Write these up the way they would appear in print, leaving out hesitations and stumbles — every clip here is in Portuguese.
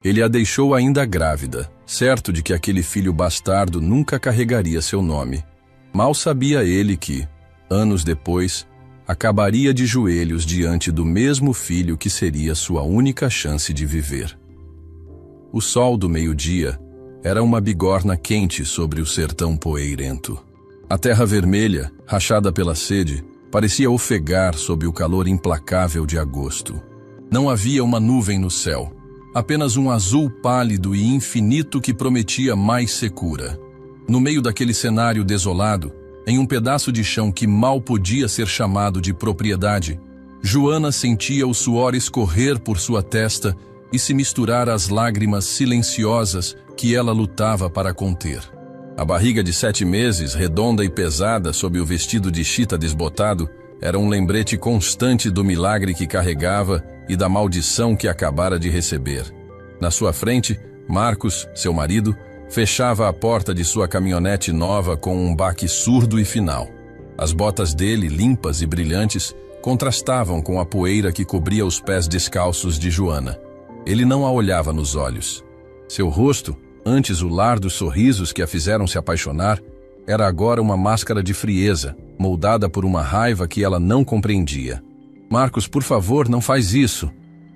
Ele a deixou ainda grávida, certo de que aquele filho bastardo nunca carregaria seu nome. Mal sabia ele que, anos depois, acabaria de joelhos diante do mesmo filho que seria sua única chance de viver. O sol do meio-dia era uma bigorna quente sobre o sertão poeirento. A terra vermelha, rachada pela sede, parecia ofegar sob o calor implacável de agosto. Não havia uma nuvem no céu, apenas um azul pálido e infinito que prometia mais secura. No meio daquele cenário desolado, em um pedaço de chão que mal podia ser chamado de propriedade, Joana sentia o suor escorrer por sua testa e se misturar às lágrimas silenciosas que ela lutava para conter. A barriga de 7 meses, redonda e pesada sob o vestido de chita desbotado, era um lembrete constante do milagre que carregava e da maldição que acabara de receber. Na sua frente, Marcos, seu marido, fechava a porta de sua caminhonete nova com um baque surdo e final. As botas dele, limpas e brilhantes, contrastavam com a poeira que cobria os pés descalços de Joana. Ele não a olhava nos olhos. Seu rosto, antes o lar dos sorrisos que a fizeram se apaixonar, era agora uma máscara de frieza, moldada por uma raiva que ela não compreendia. Marcos, por favor, não faz isso.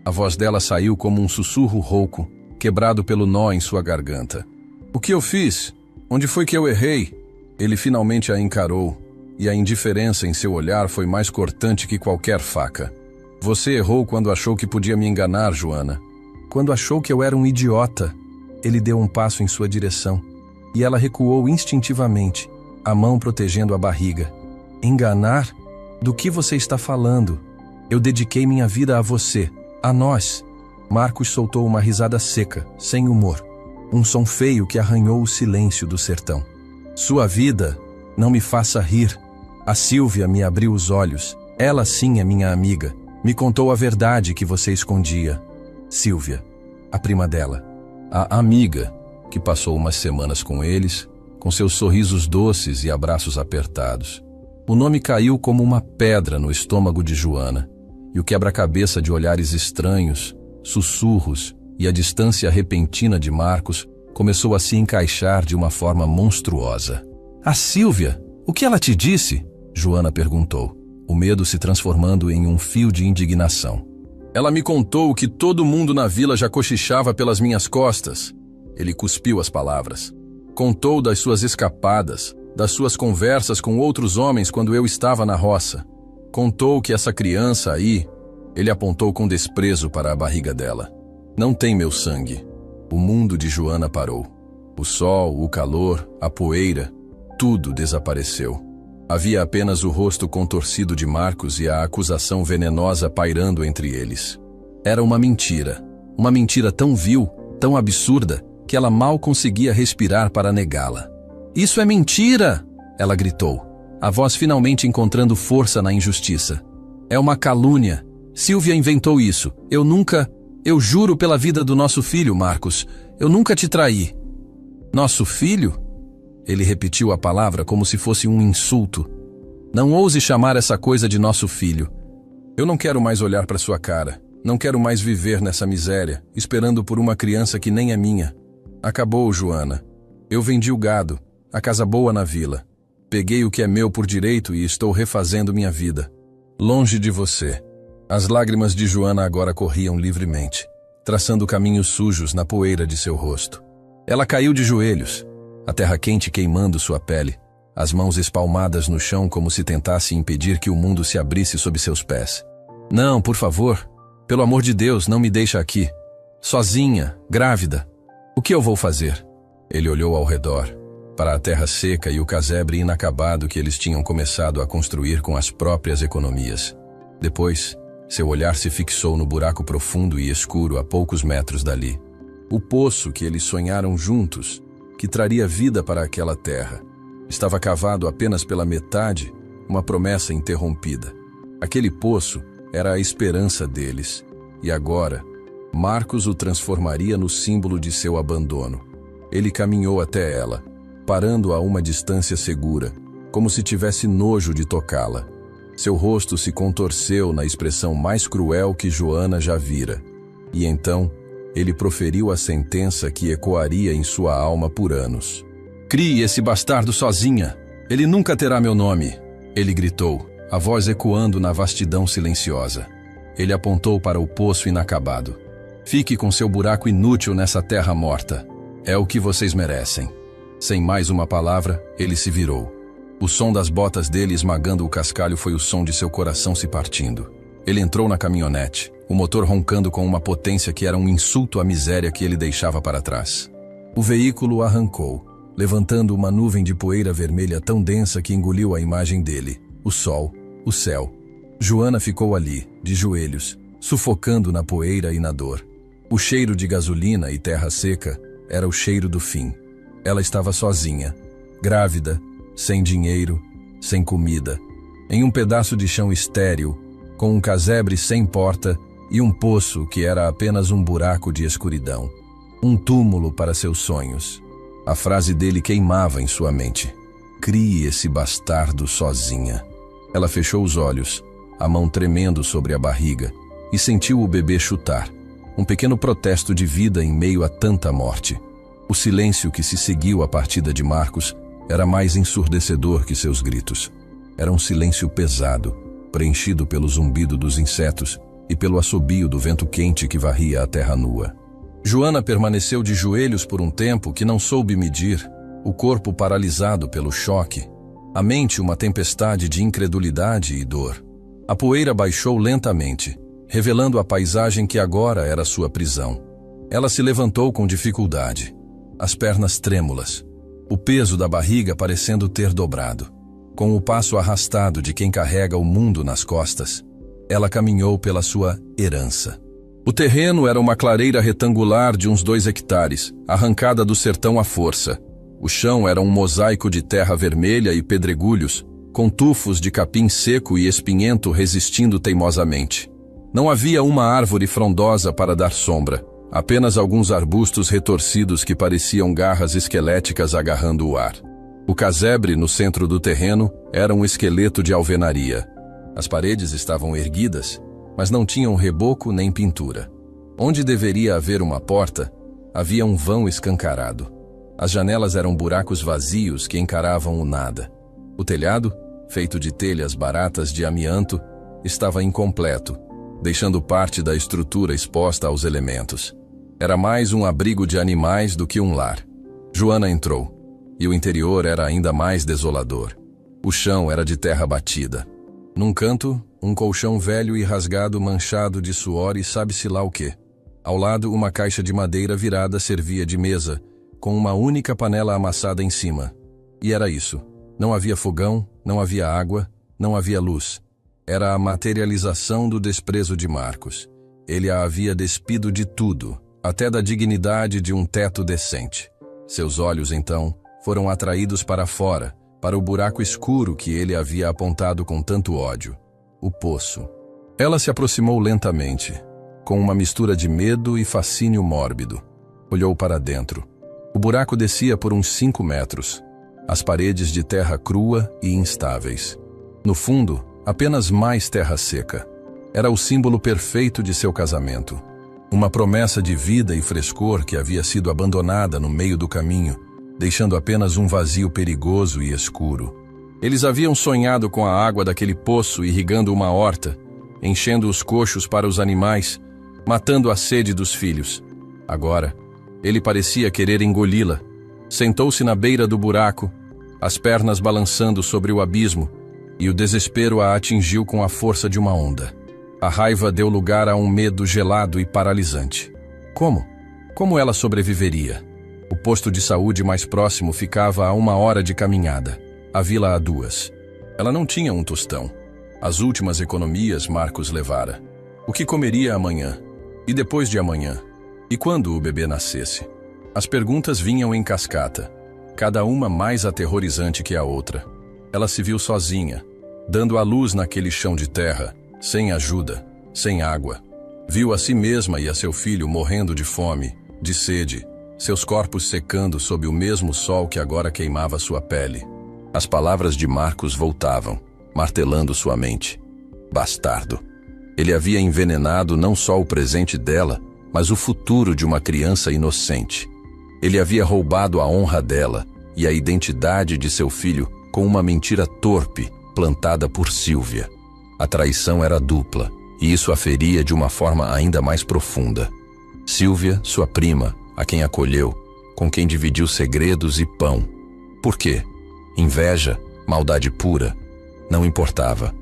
A voz dela saiu como um sussurro rouco, quebrado pelo nó em sua garganta. O que eu fiz? Onde foi que eu errei? Ele finalmente a encarou, e a indiferença em seu olhar foi mais cortante que qualquer faca. Você errou quando achou que podia me enganar, Joana. Quando achou que eu era um idiota. Ele deu um passo em sua direção, e ela recuou instintivamente, a mão protegendo a barriga. Enganar? Do que você está falando? Eu dediquei minha vida a você, a nós. Marcos soltou uma risada seca, sem humor. Um som feio que arranhou o silêncio do sertão. Sua vida? Não me faça rir. A Sílvia me abriu os olhos. Ela sim é minha amiga. Me contou a verdade que você escondia. Sílvia, a prima dela. A amiga que passou umas semanas com eles, com seus sorrisos doces e abraços apertados. O nome caiu como uma pedra no estômago de Joana, e o quebra-cabeça de olhares estranhos, sussurros e a distância repentina de Marcos começou a se encaixar de uma forma monstruosa. A Sílvia, o que ela te disse? Joana perguntou, o medo se transformando em um fio de indignação. Ela me contou que todo mundo na vila já cochichava pelas minhas costas. Ele cuspiu as palavras. Contou das suas escapadas, das suas conversas com outros homens quando eu estava na roça. Contou que essa criança aí... Ele apontou com desprezo para a barriga dela. Não tem meu sangue. O mundo de Joana parou. O sol, o calor, a poeira, tudo desapareceu. Havia apenas o rosto contorcido de Marcos e a acusação venenosa pairando entre eles. Era uma mentira tão vil, tão absurda, que ela mal conseguia respirar para negá-la. Isso é mentira! Ela gritou, a voz finalmente encontrando força na injustiça. É uma calúnia. Sílvia inventou isso. Eu juro pela vida do nosso filho, Marcos. Eu nunca te traí. Nosso filho? Ele repetiu a palavra como se fosse um insulto. Não ouse chamar essa coisa de nosso filho. Eu não quero mais olhar para sua cara. Não quero mais viver nessa miséria, esperando por uma criança que nem é minha. Acabou, Joana. Eu vendi o gado, a casa boa na vila. Peguei o que é meu por direito e estou refazendo minha vida. Longe de você. As lágrimas de Joana agora corriam livremente, traçando caminhos sujos na poeira de seu rosto. Ela caiu de joelhos, a terra quente queimando sua pele, as mãos espalmadas no chão como se tentasse impedir que o mundo se abrisse sob seus pés. Não, por favor, pelo amor de Deus, não me deixa aqui. Sozinha, grávida. O que eu vou fazer? Ele olhou ao redor, para a terra seca e o casebre inacabado que eles tinham começado a construir com as próprias economias. Depois, seu olhar se fixou no buraco profundo e escuro a poucos metros dali. O poço que eles sonharam juntos, que traria vida para aquela terra, estava cavado apenas pela metade, uma promessa interrompida. Aquele poço era a esperança deles, e agora, Marcos o transformaria no símbolo de seu abandono. Ele caminhou até ela, parando a uma distância segura, como se tivesse nojo de tocá-la. Seu rosto se contorceu na expressão mais cruel que Joana já vira. E então, ele proferiu a sentença que ecoaria em sua alma por anos. "Crie esse bastardo sozinha. Ele nunca terá meu nome", ele gritou, a voz ecoando na vastidão silenciosa. Ele apontou para o poço inacabado. "Fique com seu buraco inútil nessa terra morta. É o que vocês merecem." Sem mais uma palavra, ele se virou. O som das botas dele esmagando o cascalho foi o som de seu coração se partindo. Ele entrou na caminhonete, o motor roncando com uma potência que era um insulto à miséria que ele deixava para trás. O veículo arrancou, levantando uma nuvem de poeira vermelha tão densa que engoliu a imagem dele, o sol, o céu. Joana ficou ali, de joelhos, sufocando na poeira e na dor. O cheiro de gasolina e terra seca era o cheiro do fim. Ela estava sozinha, grávida, sem dinheiro, sem comida, em um pedaço de chão estéril, com um casebre sem porta e um poço que era apenas um buraco de escuridão. Um túmulo para seus sonhos. A frase dele queimava em sua mente. "Crie esse bastardo sozinha." Ela fechou os olhos, a mão tremendo sobre a barriga, e sentiu o bebê chutar. Um pequeno protesto de vida em meio a tanta morte. O silêncio que se seguiu à partida de Marcos era mais ensurdecedor que seus gritos. Era um silêncio pesado, preenchido pelo zumbido dos insetos e pelo assobio do vento quente que varria a terra nua. Joana permaneceu de joelhos por um tempo que não soube medir, o corpo paralisado pelo choque, a mente uma tempestade de incredulidade e dor. A poeira baixou lentamente, revelando a paisagem que agora era sua prisão. Ela se levantou com dificuldade, as pernas trêmulas, o peso da barriga parecendo ter dobrado. Com o passo arrastado de quem carrega o mundo nas costas, ela caminhou pela sua herança. O terreno era uma clareira retangular de uns 2 hectares, arrancada do sertão à força. O chão era um mosaico de terra vermelha e pedregulhos, com tufos de capim seco e espinhento resistindo teimosamente. Não havia uma árvore frondosa para dar sombra, apenas alguns arbustos retorcidos que pareciam garras esqueléticas agarrando o ar. O casebre no centro do terreno era um esqueleto de alvenaria. As paredes estavam erguidas, mas não tinham reboco nem pintura. Onde deveria haver uma porta, havia um vão escancarado. As janelas eram buracos vazios que encaravam o nada. O telhado, feito de telhas baratas de amianto, estava incompleto, deixando parte da estrutura exposta aos elementos. Era mais um abrigo de animais do que um lar. Joana entrou, e o interior era ainda mais desolador. O chão era de terra batida. Num canto, um colchão velho e rasgado manchado de suor e sabe-se lá o quê. Ao lado, uma caixa de madeira virada servia de mesa, com uma única panela amassada em cima. E era isso. Não havia fogão, não havia água, não havia luz. Era a materialização do desprezo de Marcos. Ele a havia despido de tudo, até da dignidade de um teto decente. Seus olhos, então, foram atraídos para fora, para o buraco escuro que ele havia apontado com tanto ódio. O poço. Ela se aproximou lentamente, com uma mistura de medo e fascínio mórbido. Olhou para dentro. O buraco descia por uns 5 metros. As paredes de terra crua e instáveis. No fundo, apenas mais terra seca. Era o símbolo perfeito de seu casamento. Uma promessa de vida e frescor que havia sido abandonada no meio do caminho, deixando apenas um vazio perigoso e escuro. Eles haviam sonhado com a água daquele poço irrigando uma horta, enchendo os coxos para os animais, matando a sede dos filhos. Agora, ele parecia querer engoli-la. Sentou-se na beira do buraco, as pernas balançando sobre o abismo, e o desespero a atingiu com a força de uma onda. A raiva deu lugar a um medo gelado e paralisante. Como? Como ela sobreviveria? O posto de saúde mais próximo ficava a 1 hora de caminhada, a vila a 2. Ela não tinha um tostão. As últimas economias Marcos levara. O que comeria amanhã? E depois de amanhã? E quando o bebê nascesse? As perguntas vinham em cascata, cada uma mais aterrorizante que a outra. Ela se viu sozinha, dando à luz naquele chão de terra, sem ajuda, sem água. Viu a si mesma e a seu filho morrendo de fome, de sede, seus corpos secando sob o mesmo sol que agora queimava sua pele. As palavras de Marcos voltavam, martelando sua mente. Bastardo. Ele havia envenenado não só o presente dela, mas o futuro de uma criança inocente. Ele havia roubado a honra dela e a identidade de seu filho com uma mentira torpe plantada por Sílvia. A traição era dupla, e isso a feria de uma forma ainda mais profunda. Sílvia, sua prima, a quem acolheu, com quem dividiu segredos e pão. Por quê? Inveja, maldade pura. Não importava.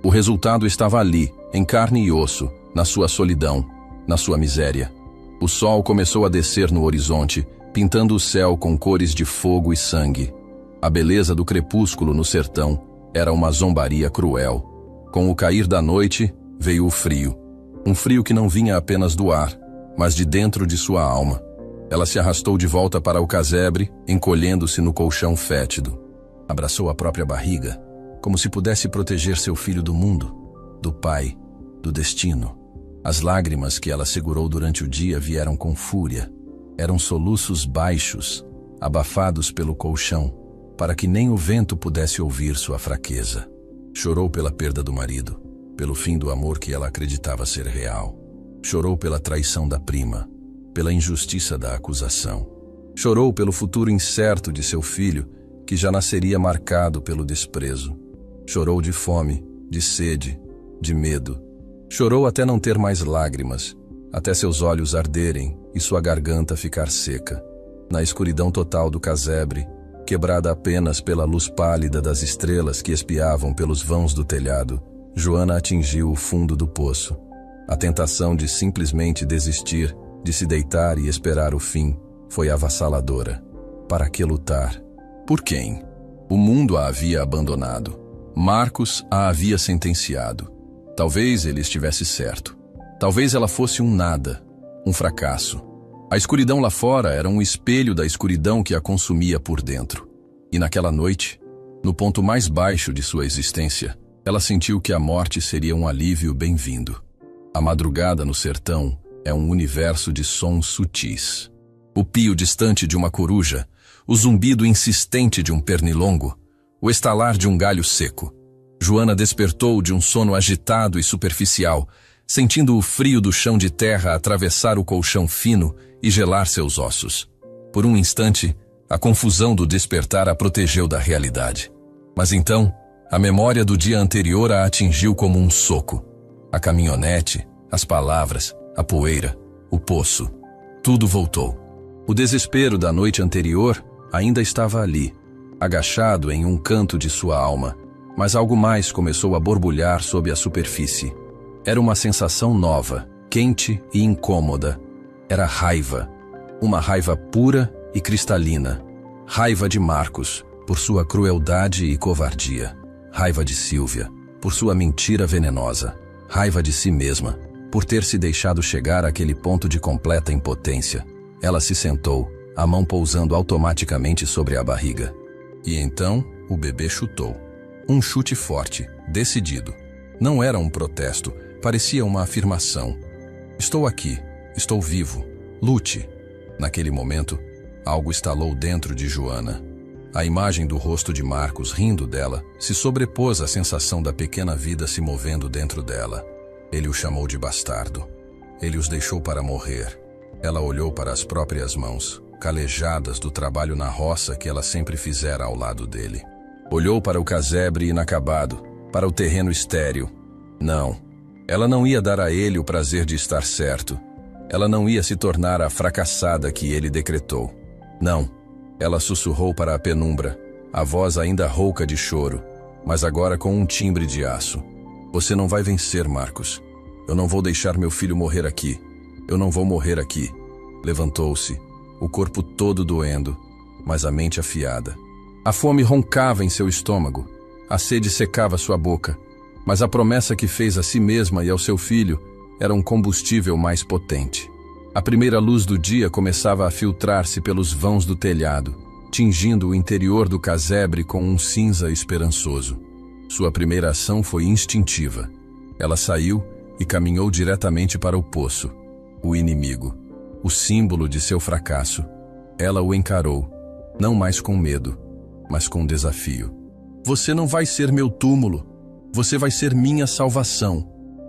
O resultado estava ali, em carne e osso, na sua solidão, na sua miséria. O sol começou a descer no horizonte, pintando o céu com cores de fogo e sangue. A beleza do crepúsculo no sertão era uma zombaria cruel. Com o cair da noite, veio o frio. Um frio que não vinha apenas do ar, mas de dentro de sua alma. Ela se arrastou de volta para o casebre, encolhendo-se no colchão fétido. Abraçou a própria barriga, como se pudesse proteger seu filho do mundo, do pai, do destino. As lágrimas que ela segurou durante o dia vieram com fúria. Eram soluços baixos, abafados pelo colchão, para que nem o vento pudesse ouvir sua fraqueza. Chorou pela perda do marido, pelo fim do amor que ela acreditava ser real. Chorou pela traição da prima, pela injustiça da acusação. Chorou pelo futuro incerto de seu filho, que já nasceria marcado pelo desprezo. Chorou de fome, de sede, de medo. Chorou até não ter mais lágrimas, até seus olhos arderem e sua garganta ficar seca. Na escuridão total do casebre, quebrada apenas pela luz pálida das estrelas que espiavam pelos vãos do telhado, Joana atingiu o fundo do poço. A tentação de simplesmente desistir, de se deitar e esperar o fim, foi avassaladora. Para que lutar? Por quem? O mundo a havia abandonado. Marcos a havia sentenciado. Talvez ele estivesse certo. Talvez ela fosse um nada, um fracasso. A escuridão lá fora era um espelho da escuridão que a consumia por dentro. E naquela noite, no ponto mais baixo de sua existência, ela sentiu que a morte seria um alívio bem-vindo. A madrugada no sertão é um universo de sons sutis. O pio distante de uma coruja, o zumbido insistente de um pernilongo, o estalar de um galho seco. Joana despertou de um sono agitado e superficial, sentindo o frio do chão de terra atravessar o colchão fino e gelar seus ossos. Por um instante, a confusão do despertar a protegeu da realidade. Mas então, a memória do dia anterior a atingiu como um soco. A caminhonete, as palavras, a poeira, o poço. Tudo voltou. O desespero da noite anterior ainda estava ali, agachado em um canto de sua alma, mas algo mais começou a borbulhar sob a superfície. Era uma sensação nova, quente e incômoda. Era raiva. Uma raiva pura e cristalina. Raiva de Marcos, por sua crueldade e covardia. Raiva de Sílvia, por sua mentira venenosa. Raiva de si mesma, por ter se deixado chegar àquele ponto de completa impotência. Ela se sentou, a mão pousando automaticamente sobre a barriga. E então, o bebê chutou. Um chute forte, decidido. Não era um protesto, parecia uma afirmação. Estou aqui, estou vivo, lute. Naquele momento, algo estalou dentro de Joana. A imagem do rosto de Marcos rindo dela se sobrepôs à sensação da pequena vida se movendo dentro dela. Ele o chamou de bastardo. Ele os deixou para morrer. Ela olhou para as próprias mãos, calejadas do trabalho na roça que ela sempre fizera ao lado dele. Olhou para o casebre inacabado, para o terreno estéril. Não, ela não ia dar a ele o prazer de estar certo. Ela não ia se tornar a fracassada que ele decretou. Não, ela sussurrou para a penumbra, a voz ainda rouca de choro, mas agora com um timbre de aço. Você não vai vencer, Marcos. Eu não vou deixar meu filho morrer aqui. Eu não vou morrer aqui. Levantou-se, o corpo todo doendo, mas a mente afiada. A fome roncava em seu estômago, a sede secava sua boca, mas a promessa que fez a si mesma e ao seu filho era um combustível mais potente. A primeira luz do dia começava a filtrar-se pelos vãos do telhado, tingindo o interior do casebre com um cinza esperançoso. Sua primeira ação foi instintiva. Ela saiu e caminhou diretamente para o poço. O inimigo, o símbolo de seu fracasso. Ela o encarou, não mais com medo, mas com desafio. Você não vai ser meu túmulo. Você vai ser minha salvação,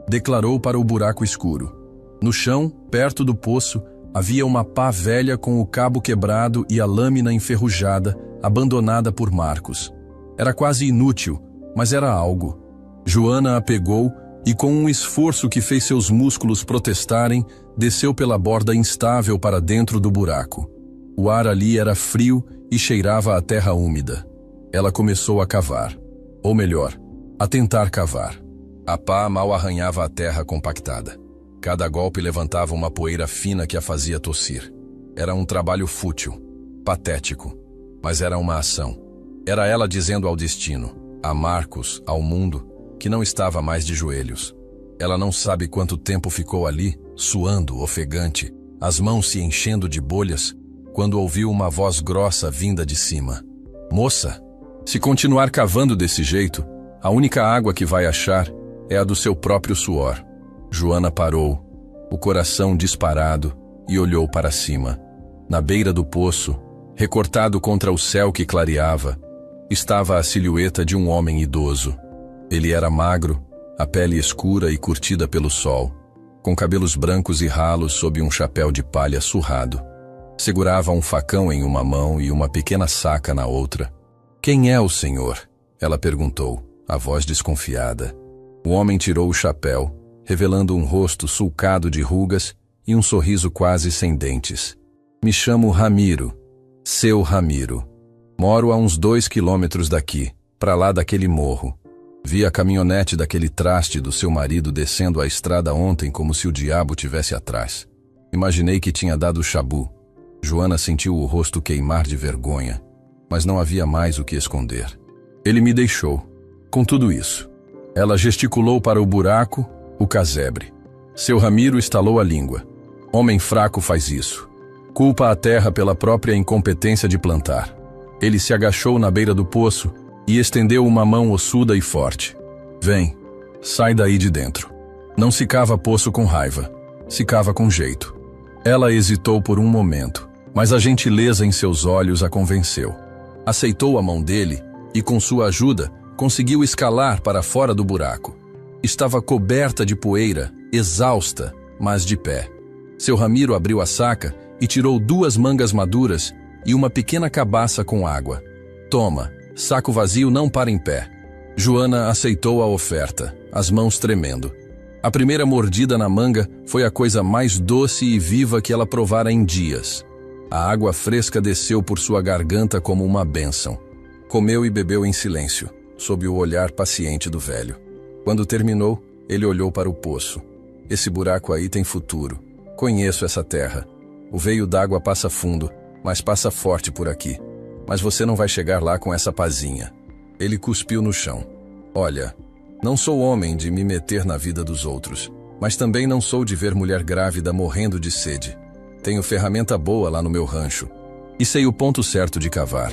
declarou para o buraco escuro. No chão, perto do poço, havia uma pá velha com o cabo quebrado e a lâmina enferrujada, abandonada por Marcos. Era quase inútil, mas era algo. Joana a pegou e, com um esforço que fez seus músculos protestarem, desceu pela borda instável para dentro do buraco. O ar ali era frio e cheirava a terra úmida. Ela começou a cavar. Ou melhor, a tentar cavar. A pá mal arranhava a terra compactada. Cada golpe levantava uma poeira fina que a fazia tossir. Era um trabalho fútil, patético, mas era uma ação. Era ela dizendo ao destino, a Marcos, ao mundo, que não estava mais de joelhos. Ela não sabe quanto tempo ficou ali, suando, ofegante, as mãos se enchendo de bolhas, quando ouviu uma voz grossa vinda de cima. Moça, se continuar cavando desse jeito, a única água que vai achar é a do seu próprio suor. Joana parou, o coração disparado, e olhou para cima. Na beira do poço, recortado contra o céu que clareava, estava a silhueta de um homem idoso. Ele era magro, a pele escura e curtida pelo sol, com cabelos brancos e ralos sob um chapéu de palha surrado. Segurava um facão em uma mão e uma pequena saca na outra. "Quem é o senhor?" ela perguntou, a voz desconfiada. O homem tirou o chapéu, revelando um rosto sulcado de rugas e um sorriso quase sem dentes. "Me chamo Ramiro, seu Ramiro. Moro a uns 2 quilômetros daqui, para lá daquele morro. Vi a caminhonete daquele traste do seu marido descendo a estrada ontem como se o diabo tivesse atrás. Imaginei que tinha dado chabu." Joana sentiu o rosto queimar de vergonha, mas não havia mais o que esconder. "Ele me deixou. Com tudo isso." Ela gesticulou para o buraco, o casebre. Seu Ramiro estalou a língua. "Homem fraco faz isso. Culpa a terra pela própria incompetência de plantar." Ele se agachou na beira do poço e estendeu uma mão ossuda e forte. "Vem, sai daí de dentro." Não se cava poço com raiva, se cava com jeito. Ela hesitou por um momento, mas a gentileza em seus olhos a convenceu. Aceitou a mão dele e, com sua ajuda, conseguiu escalar para fora do buraco. Estava coberta de poeira, exausta, mas de pé. Seu Ramiro abriu a saca e tirou 2 mangas maduras e uma pequena cabaça com água. "Toma, saco vazio não para em pé." Joana aceitou a oferta, as mãos tremendo. A primeira mordida na manga foi a coisa mais doce e viva que ela provara em dias. A água fresca desceu por sua garganta como uma bênção. Comeu e bebeu em silêncio, sob o olhar paciente do velho. Quando terminou, ele olhou para o poço. "Esse buraco aí tem futuro. Conheço essa terra. O veio d'água passa fundo, mas passa forte por aqui. Mas você não vai chegar lá com essa pazinha." Ele cuspiu no chão. "Olha, não sou homem de me meter na vida dos outros, mas também não sou de ver mulher grávida morrendo de sede. Tenho ferramenta boa lá no meu rancho. E sei o ponto certo de cavar."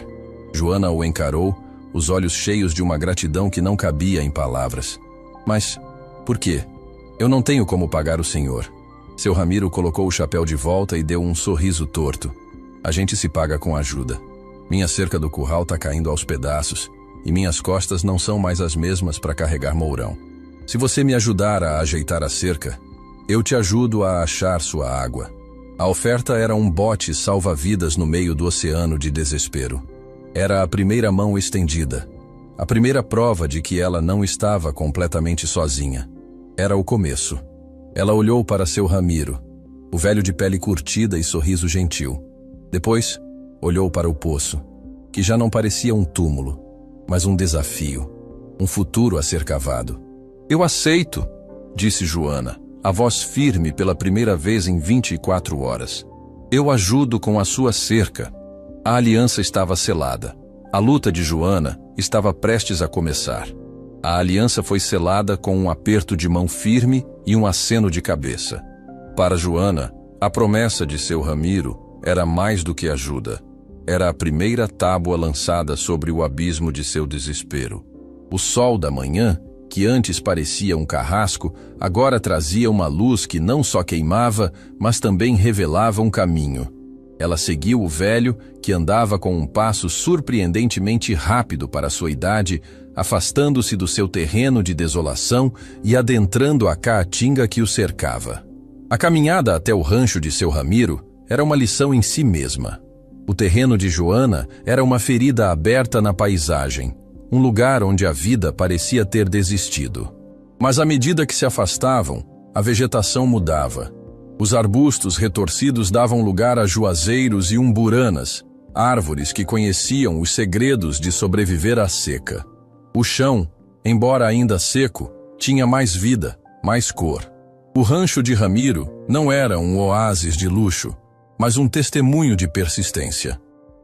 Joana o encarou, os olhos cheios de uma gratidão que não cabia em palavras. "Mas, por quê? Eu não tenho como pagar o senhor." Seu Ramiro colocou o chapéu de volta e deu um sorriso torto. "A gente se paga com ajuda. Minha cerca do curral tá caindo aos pedaços e minhas costas não são mais as mesmas para carregar mourão. Se você me ajudar a ajeitar a cerca, eu te ajudo a achar sua água." A oferta era um bote salva-vidas no meio do oceano de desespero. Era a primeira mão estendida, a primeira prova de que ela não estava completamente sozinha. Era o começo. Ela olhou para seu Ramiro, o velho de pele curtida e sorriso gentil. Depois, olhou para o poço, que já não parecia um túmulo, mas um desafio, um futuro a ser cavado. "Eu aceito", disse Joana, a voz firme pela primeira vez em 24 horas. "Eu ajudo com a sua cerca." A aliança estava selada. A luta de Joana estava prestes a começar. A aliança foi selada com um aperto de mão firme e um aceno de cabeça. Para Joana, a promessa de seu Ramiro era mais do que ajuda. Era a primeira tábua lançada sobre o abismo de seu desespero. O sol da manhã, que antes parecia um carrasco, agora trazia uma luz que não só queimava, mas também revelava um caminho. Ela seguiu o velho, que andava com um passo surpreendentemente rápido para sua idade, afastando-se do seu terreno de desolação e adentrando a caatinga que o cercava. A caminhada até o rancho de seu Ramiro era uma lição em si mesma. O terreno de Joana era uma ferida aberta na paisagem, um lugar onde a vida parecia ter desistido. Mas à medida que se afastavam, a vegetação mudava. Os arbustos retorcidos davam lugar a juazeiros e umburanas, árvores que conheciam os segredos de sobreviver à seca. O chão, embora ainda seco, tinha mais vida, mais cor. O rancho de Ramiro não era um oásis de luxo, mas um testemunho de persistência.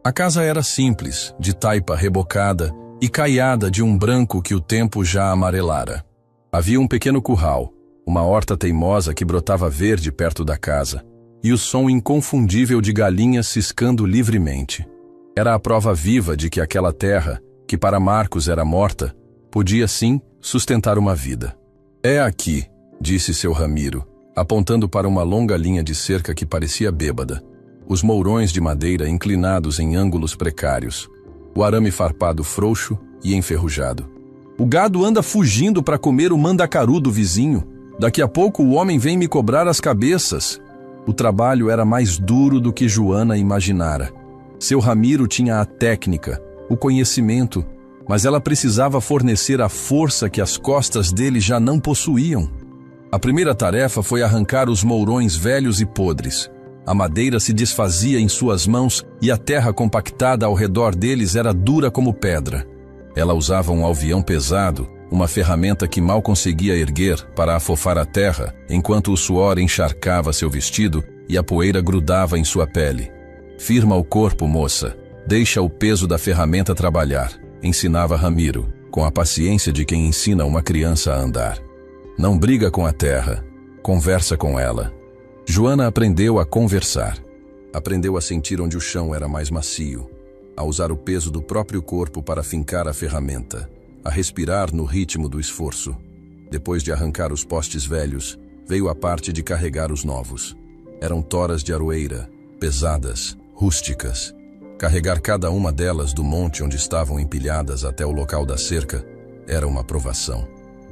A casa era simples, de taipa rebocada e caiada de um branco que o tempo já amarelara. Havia um pequeno curral, uma horta teimosa que brotava verde perto da casa, e o som inconfundível de galinhas ciscando livremente. Era a prova viva de que aquela terra, que para Marcos era morta, podia sim sustentar uma vida. É aqui, disse seu Ramiro, apontando para uma longa linha de cerca que parecia bêbada. Os mourões de madeira inclinados em ângulos precários. O arame farpado frouxo e enferrujado. O gado anda fugindo para comer o mandacaru do vizinho. Daqui a pouco o homem vem me cobrar as cabeças. O trabalho era mais duro do que Joana imaginara. Seu Ramiro tinha a técnica, o conhecimento, mas ela precisava fornecer a força que as costas dele já não possuíam. A primeira tarefa foi arrancar os mourões velhos e podres. A madeira se desfazia em suas mãos e a terra compactada ao redor deles era dura como pedra. Ela usava um alvião pesado, uma ferramenta que mal conseguia erguer para afofar a terra, enquanto o suor encharcava seu vestido e a poeira grudava em sua pele. Firma o corpo, moça. Deixa o peso da ferramenta trabalhar, ensinava Ramiro, com a paciência de quem ensina uma criança a andar. Não briga com a terra, conversa com ela. Joana aprendeu a conversar. Aprendeu a sentir onde o chão era mais macio, a usar o peso do próprio corpo para fincar a ferramenta, a respirar no ritmo do esforço. Depois de arrancar os postes velhos, veio a parte de carregar os novos. Eram toras de aroeira, pesadas, rústicas. Carregar cada uma delas do monte onde estavam empilhadas até o local da cerca era uma provação.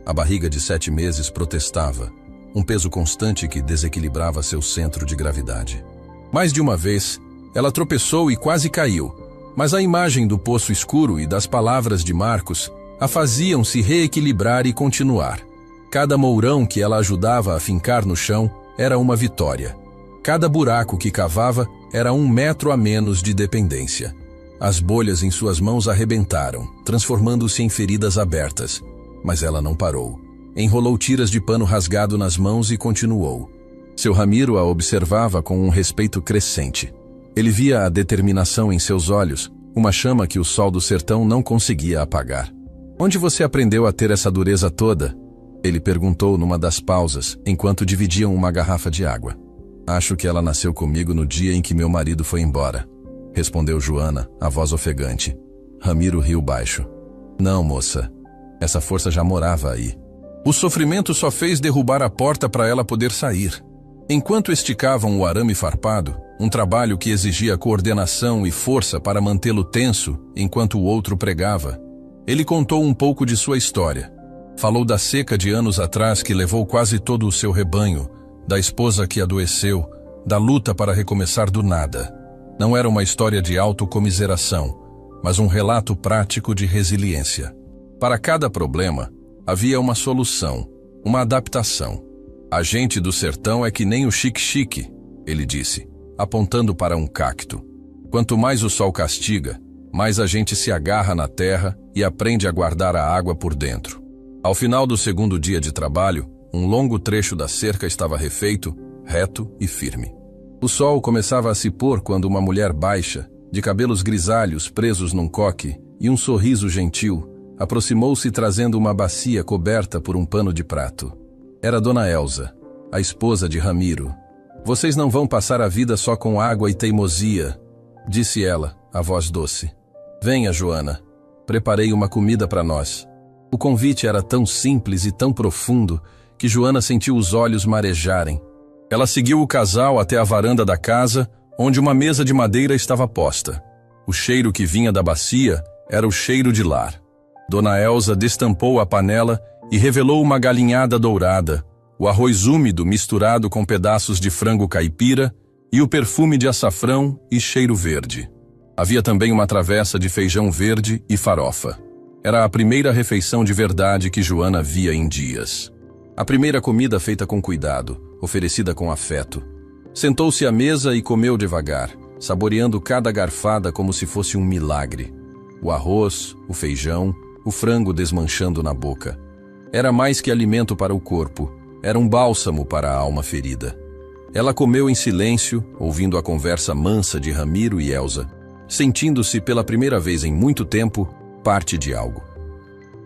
A barriga de 7 meses protestava, um peso constante que desequilibrava seu centro de gravidade. Mais de uma vez, ela tropeçou e quase caiu, mas a imagem do poço escuro e das palavras de Marcos a faziam se reequilibrar e continuar. Cada mourão que ela ajudava a fincar no chão era uma vitória. Cada buraco que cavava era 1 metro a menos de dependência. As bolhas em suas mãos arrebentaram, transformando-se em feridas abertas, mas ela não parou. Enrolou tiras de pano rasgado nas mãos e continuou. Seu Ramiro a observava com um respeito crescente. Ele via a determinação em seus olhos, uma chama que o sol do sertão não conseguia apagar. Onde você aprendeu a ter essa dureza toda? Ele perguntou numa das pausas, enquanto dividiam uma garrafa de água. Acho que ela nasceu comigo no dia em que meu marido foi embora, respondeu Joana, a voz ofegante. Ramiro riu baixo. Não, moça. Essa força já morava aí. O sofrimento só fez derrubar a porta para ela poder sair. Enquanto esticavam o arame farpado, um trabalho que exigia coordenação e força para mantê-lo tenso enquanto o outro pregava, ele contou um pouco de sua história. Falou da seca de anos atrás que levou quase todo o seu rebanho, da esposa que adoeceu, da luta para recomeçar do nada. Não era uma história de autocomiseração, mas um relato prático de resiliência. Para cada problema, havia uma solução, uma adaptação. A gente do sertão é que nem o xique-xique, ele disse, apontando para um cacto. Quanto mais o sol castiga, mais a gente se agarra na terra e aprende a guardar a água por dentro. Ao final do segundo dia de trabalho, um longo trecho da cerca estava refeito, reto e firme. O sol começava a se pôr quando uma mulher baixa, de cabelos grisalhos presos num coque e um sorriso gentil, aproximou-se trazendo uma bacia coberta por um pano de prato. Era Dona Elza, a esposa de Ramiro. Vocês não vão passar a vida só com água e teimosia, disse ela, a voz doce. Venha, Joana. Preparei uma comida para nós. O convite era tão simples e tão profundo que Joana sentiu os olhos marejarem. Ela seguiu o casal até a varanda da casa, onde uma mesa de madeira estava posta. O cheiro que vinha da bacia era o cheiro de lar. Dona Elza destampou a panela e revelou uma galinhada dourada, o arroz úmido misturado com pedaços de frango caipira e o perfume de açafrão e cheiro verde. Havia também uma travessa de feijão verde e farofa. Era a primeira refeição de verdade que Joana via em dias. A primeira comida feita com cuidado, oferecida com afeto. Sentou-se à mesa e comeu devagar, saboreando cada garfada como se fosse um milagre. O arroz, o feijão, o frango desmanchando na boca. Era mais que alimento para o corpo, era um bálsamo para a alma ferida. Ela comeu em silêncio, ouvindo a conversa mansa de Ramiro e Elsa, sentindo-se pela primeira vez em muito tempo parte de algo.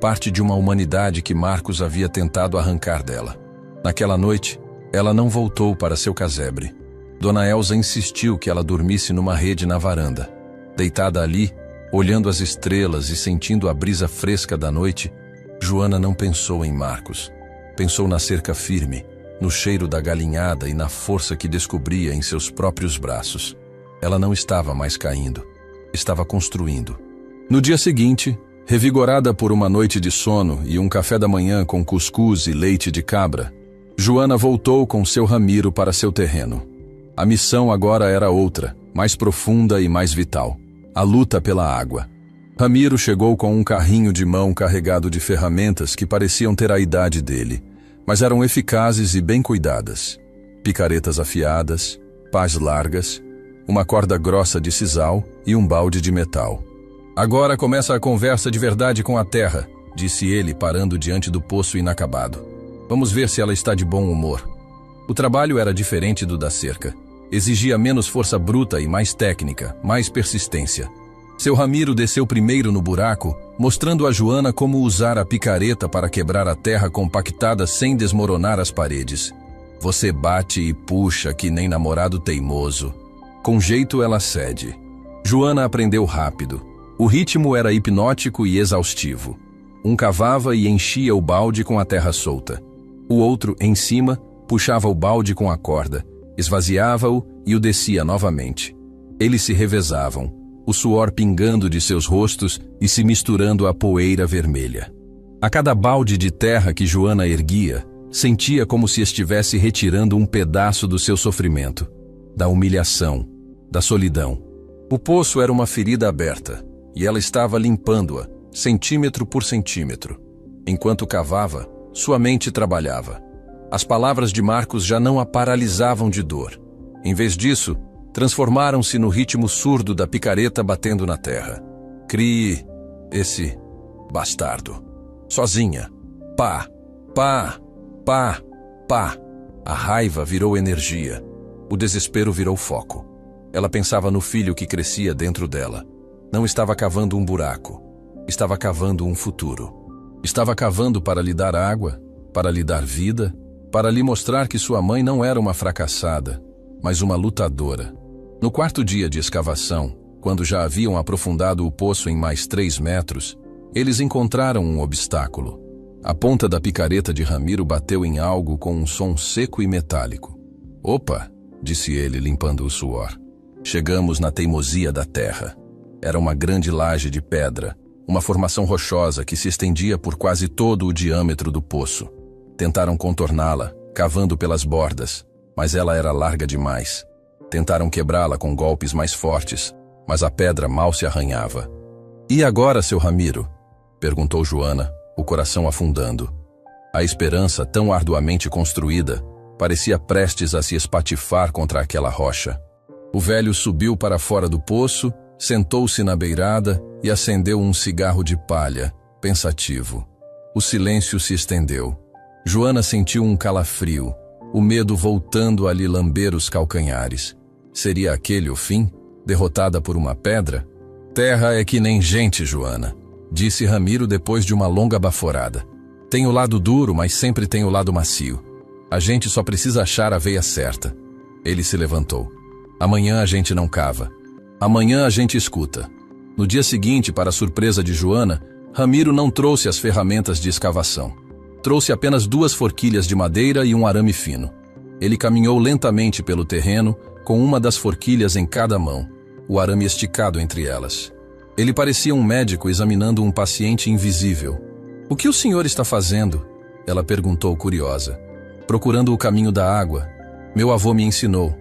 Parte de uma humanidade que Marcos havia tentado arrancar dela. Naquela noite, ela não voltou para seu casebre. Dona Elsa insistiu que ela dormisse numa rede na varanda. Deitada ali, olhando as estrelas e sentindo a brisa fresca da noite, Joana não pensou em Marcos. Pensou na cerca firme, no cheiro da galinhada e na força que descobria em seus próprios braços. Ela não estava mais caindo. Estava construindo. No dia seguinte, revigorada por uma noite de sono e um café da manhã com cuscuz e leite de cabra, Joana voltou com seu Ramiro para seu terreno. A missão agora era outra, mais profunda e mais vital. A luta pela água. Ramiro chegou com um carrinho de mão carregado de ferramentas que pareciam ter a idade dele, mas eram eficazes e bem cuidadas. Picaretas afiadas, pás largas, uma corda grossa de sisal e um balde de metal. Agora começa a conversa de verdade com a terra, disse ele, parando diante do poço inacabado. Vamos ver se ela está de bom humor. O trabalho era diferente do da cerca. Exigia menos força bruta e mais técnica, mais persistência. Seu Ramiro desceu primeiro no buraco, mostrando a Joana como usar a picareta para quebrar a terra compactada sem desmoronar as paredes. Você bate e puxa que nem namorado teimoso. Com jeito ela cede. Joana aprendeu rápido. O ritmo era hipnótico e exaustivo. Um cavava e enchia o balde com a terra solta. O outro, em cima, puxava o balde com a corda, esvaziava-o e o descia novamente. Eles se revezavam, o suor pingando de seus rostos e se misturando à poeira vermelha. A cada balde de terra que Joana erguia, sentia como se estivesse retirando um pedaço do seu sofrimento, da humilhação, da solidão. O poço era uma ferida aberta, e ela estava limpando-a, centímetro por centímetro. Enquanto cavava, sua mente trabalhava. As palavras de Marcos já não a paralisavam de dor. Em vez disso, transformaram-se no ritmo surdo da picareta batendo na terra. Crie esse bastardo. Sozinha. Pá, pá, pá, pá. A raiva virou energia. O desespero virou foco. Ela pensava no filho que crescia dentro dela. Não estava cavando um buraco. Estava cavando um futuro. Estava cavando para lhe dar água, para lhe dar vida, para lhe mostrar que sua mãe não era uma fracassada, mas uma lutadora. No quarto dia de escavação, quando já haviam aprofundado o poço em mais 3 metros, eles encontraram um obstáculo. A ponta da picareta de Ramiro bateu em algo com um som seco e metálico. Opa, disse ele, limpando o suor. Chegamos na teimosia da terra. Era uma grande laje de pedra, uma formação rochosa que se estendia por quase todo o diâmetro do poço. Tentaram contorná-la, cavando pelas bordas, mas ela era larga demais. Tentaram quebrá-la com golpes mais fortes, mas a pedra mal se arranhava. E agora, seu Ramiro? Perguntou Joana, o coração afundando. A esperança, tão arduamente construída, parecia prestes a se espatifar contra aquela rocha. O velho subiu para fora do poço, sentou-se na beirada e acendeu um cigarro de palha, pensativo. O silêncio se estendeu. Joana sentiu um calafrio, o medo voltando a lhe lamber os calcanhares. Seria aquele o fim? Derrotada por uma pedra? Terra é que nem gente, Joana, disse Ramiro depois de uma longa baforada. Tem o lado duro, mas sempre tem o lado macio. A gente só precisa achar a veia certa. Ele se levantou. Amanhã a gente não cava. Amanhã a gente escuta. No dia seguinte, para a surpresa de Joana, Ramiro não trouxe as ferramentas de escavação. Trouxe apenas 2 forquilhas de madeira e um arame fino. Ele caminhou lentamente pelo terreno, com uma das forquilhas em cada mão, o arame esticado entre elas. Ele parecia um médico examinando um paciente invisível. "O que o senhor está fazendo?" Ela perguntou curiosa. procurando o caminho da água. Meu avô me ensinou.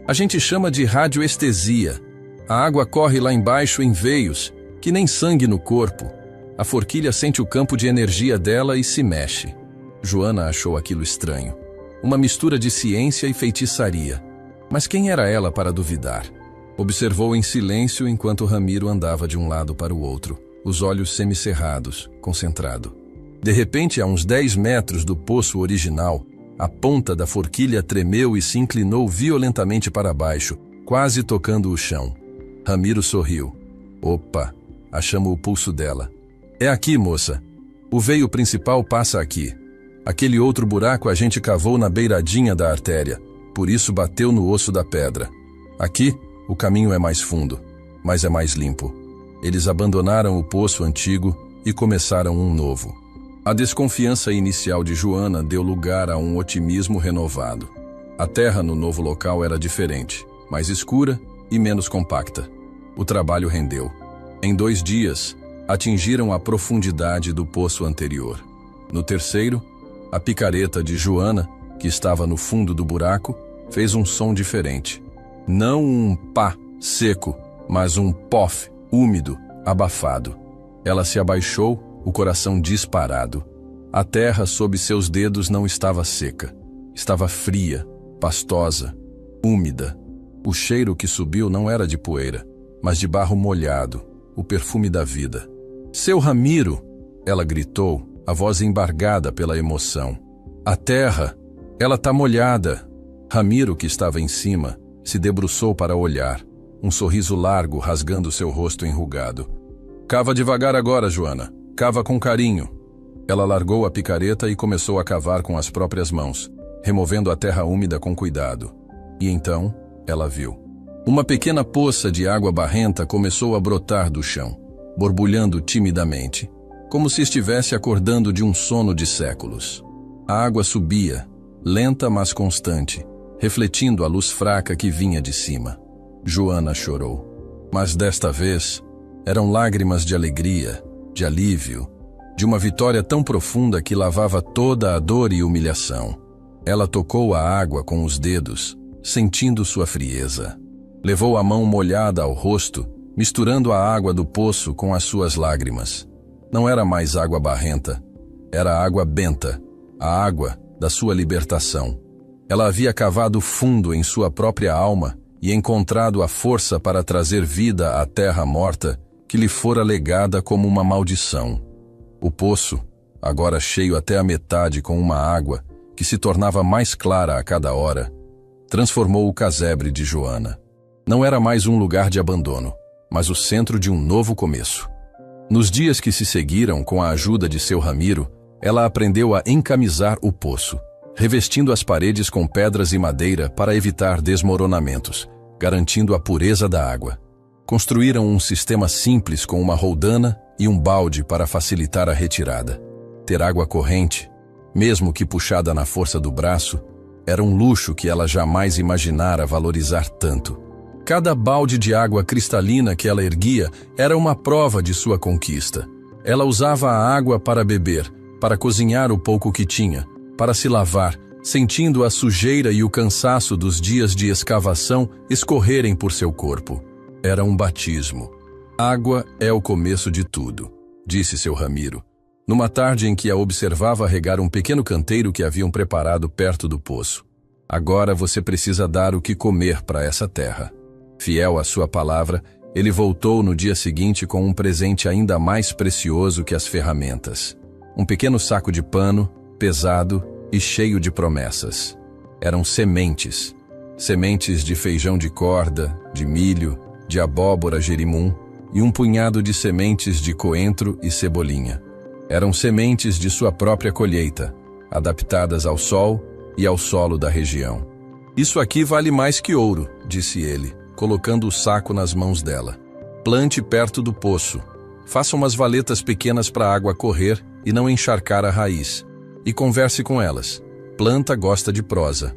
A gente chama de radioestesia. A água corre lá embaixo em veios, que nem sangue no corpo. A forquilha sente o campo de energia dela e se mexe. Joana achou aquilo estranho. Uma mistura de ciência e feitiçaria. Mas quem era ela para duvidar? Observou em silêncio enquanto Ramiro andava de um lado para o outro, os olhos semicerrados, concentrado. De repente, a uns 10 metros do poço original, a ponta da forquilha tremeu e se inclinou violentamente para baixo, quase tocando o chão. Ramiro sorriu. Opa, achamos o pulso dela. É aqui, moça. O veio principal passa aqui. Aquele outro buraco a gente cavou na beiradinha da artéria, por isso bateu no osso da pedra. Aqui, o caminho é mais fundo, mas é mais limpo. Eles abandonaram o poço antigo e começaram um novo. A desconfiança inicial de Joana deu lugar a um otimismo renovado. A terra no novo local era diferente, mais escura e menos compacta. O trabalho rendeu. Em 2 dias, atingiram a profundidade do poço anterior. No terceiro, a picareta de Joana, que estava no fundo do buraco, fez um som diferente. Não um pá seco, mas um pof úmido, abafado. Ela se abaixou, o coração disparado. A terra sob seus dedos não estava seca. Estava fria, pastosa, úmida. O cheiro que subiu não era de poeira, mas de barro molhado, o perfume da vida. Seu Ramiro, ela gritou, a voz embargada pela emoção. A terra, ela tá molhada. Ramiro, que estava em cima, se debruçou para olhar, um sorriso largo rasgando seu rosto enrugado. Cava devagar agora, Joana. Cava com carinho. Ela largou a picareta e começou a cavar com as próprias mãos, removendo a terra úmida com cuidado. E então, ela viu. Uma pequena poça de água barrenta começou a brotar do chão, borbulhando timidamente, como se estivesse acordando de um sono de séculos. A água subia, lenta mas constante, refletindo a luz fraca que vinha de cima. Joana chorou. Mas desta vez, eram lágrimas de alegria, de alívio, de uma vitória tão profunda que lavava toda a dor e humilhação. Ela tocou a água com os dedos, sentindo sua frieza. Levou a mão molhada ao rosto, misturando a água do poço com as suas lágrimas. Não era mais água barrenta, era água benta, a água da sua libertação. Ela havia cavado fundo em sua própria alma e encontrado a força para trazer vida à terra morta que lhe fora legada como uma maldição. O poço, agora cheio até a metade com uma água que se tornava mais clara a cada hora, transformou o casebre de Joana. Não era mais um lugar de abandono, mas o centro de um novo começo. Nos dias que se seguiram, com a ajuda de seu Ramiro, ela aprendeu a encamisar o poço, revestindo as paredes com pedras e madeira para evitar desmoronamentos, garantindo a pureza da água. Construíram um sistema simples com uma roldana e um balde para facilitar a retirada. Ter água corrente, mesmo que puxada na força do braço, era um luxo que ela jamais imaginara valorizar tanto. Cada balde de água cristalina que ela erguia era uma prova de sua conquista. Ela usava a água para beber, para cozinhar o pouco que tinha, para se lavar, sentindo a sujeira e o cansaço dos dias de escavação escorrerem por seu corpo. Era um batismo. Água é o começo de tudo, disse seu Ramiro, numa tarde em que a observava regar um pequeno canteiro que haviam preparado perto do poço. Agora você precisa dar o que comer para essa terra. Fiel à sua palavra, ele voltou no dia seguinte com um presente ainda mais precioso que as ferramentas. Um pequeno saco de pano, pesado e cheio de promessas. Eram sementes. Sementes de feijão de corda, de milho, de abóbora jerimum e um punhado de sementes de coentro e cebolinha. Eram sementes de sua própria colheita, adaptadas ao sol e ao solo da região. Isso aqui vale mais que ouro, disse ele, colocando o saco nas mãos dela. Plante perto do poço. Faça umas valetas pequenas para a água correr e não encharcar a raiz. E converse com elas. Planta gosta de prosa.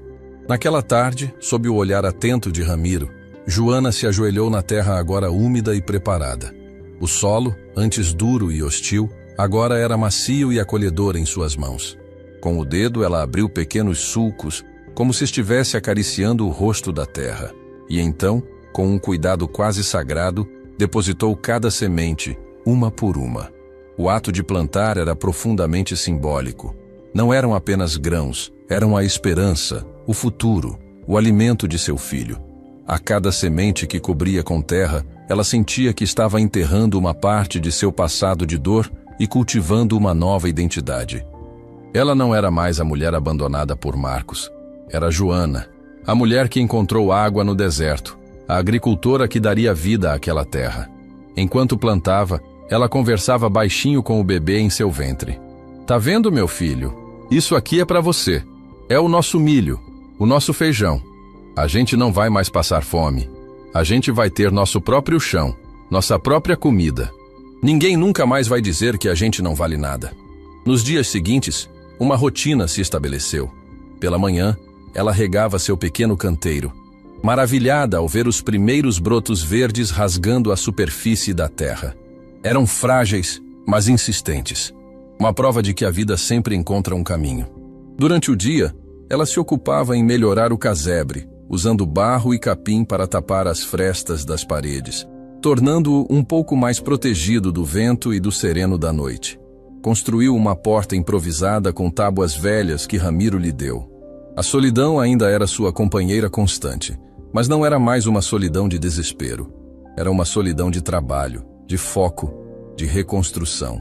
Naquela tarde, sob o olhar atento de Ramiro, Joana se ajoelhou na terra agora úmida e preparada. O solo, antes duro e hostil, agora era macio e acolhedor em suas mãos. Com o dedo, ela abriu pequenos sulcos, como se estivesse acariciando o rosto da terra. E então, com um cuidado quase sagrado, depositou cada semente, uma por uma. O ato de plantar era profundamente simbólico. Não eram apenas grãos, eram a esperança, o futuro, o alimento de seu filho. A cada semente que cobria com terra, ela sentia que estava enterrando uma parte de seu passado de dor e cultivando uma nova identidade. Ela não era mais a mulher abandonada por Marcos. Era Joana, a mulher que encontrou água no deserto, a agricultora que daria vida àquela terra. Enquanto plantava, ela conversava baixinho com o bebê em seu ventre. "Tá vendo, meu filho? Isso aqui é para você. É o nosso milho, o nosso feijão. A gente não vai mais passar fome. A gente vai ter nosso próprio chão, nossa própria comida. Ninguém nunca mais vai dizer que a gente não vale nada." Nos dias seguintes, uma rotina se estabeleceu. Pela manhã, ela regava seu pequeno canteiro, maravilhada ao ver os primeiros brotos verdes rasgando a superfície da terra. Eram frágeis, mas insistentes. Uma prova de que a vida sempre encontra um caminho. Durante o dia, ela se ocupava em melhorar o casebre, usando barro e capim para tapar as frestas das paredes, tornando-o um pouco mais protegido do vento e do sereno da noite. Construiu uma porta improvisada com tábuas velhas que Ramiro lhe deu. A solidão ainda era sua companheira constante, mas não era mais uma solidão de desespero. Era uma solidão de trabalho, de foco, de reconstrução.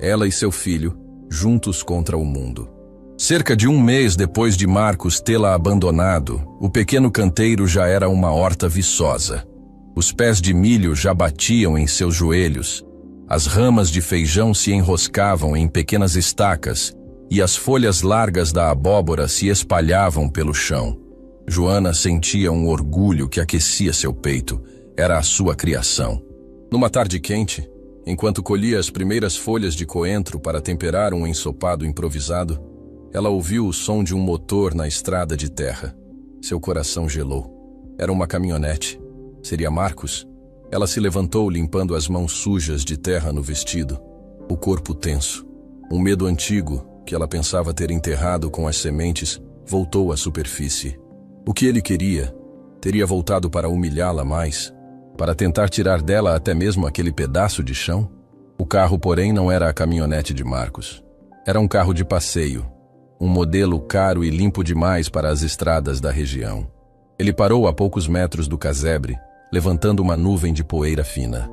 Ela e seu filho, juntos contra o mundo. Cerca de um mês depois de Marcos tê-la abandonado, o pequeno canteiro já era uma horta viçosa. Os pés de milho já batiam em seus joelhos. As ramas de feijão se enroscavam em pequenas estacas e as folhas largas da abóbora se espalhavam pelo chão. Joana sentia um orgulho que aquecia seu peito. Era a sua criação. Numa tarde quente, enquanto colhia as primeiras folhas de coentro para temperar um ensopado improvisado, ela ouviu o som de um motor na estrada de terra. Seu coração gelou. Era uma caminhonete. Seria Marcos? Ela se levantou limpando as mãos sujas de terra no vestido, o corpo tenso. Um medo antigo, que ela pensava ter enterrado com as sementes, voltou à superfície. O que ele queria, teria voltado para humilhá-la mais, para tentar tirar dela até mesmo aquele pedaço de chão? O carro, porém, não era a caminhonete de Marcos. Era um carro de passeio, um modelo caro e limpo demais para as estradas da região. Ele parou a poucos metros do casebre, levantando uma nuvem de poeira fina.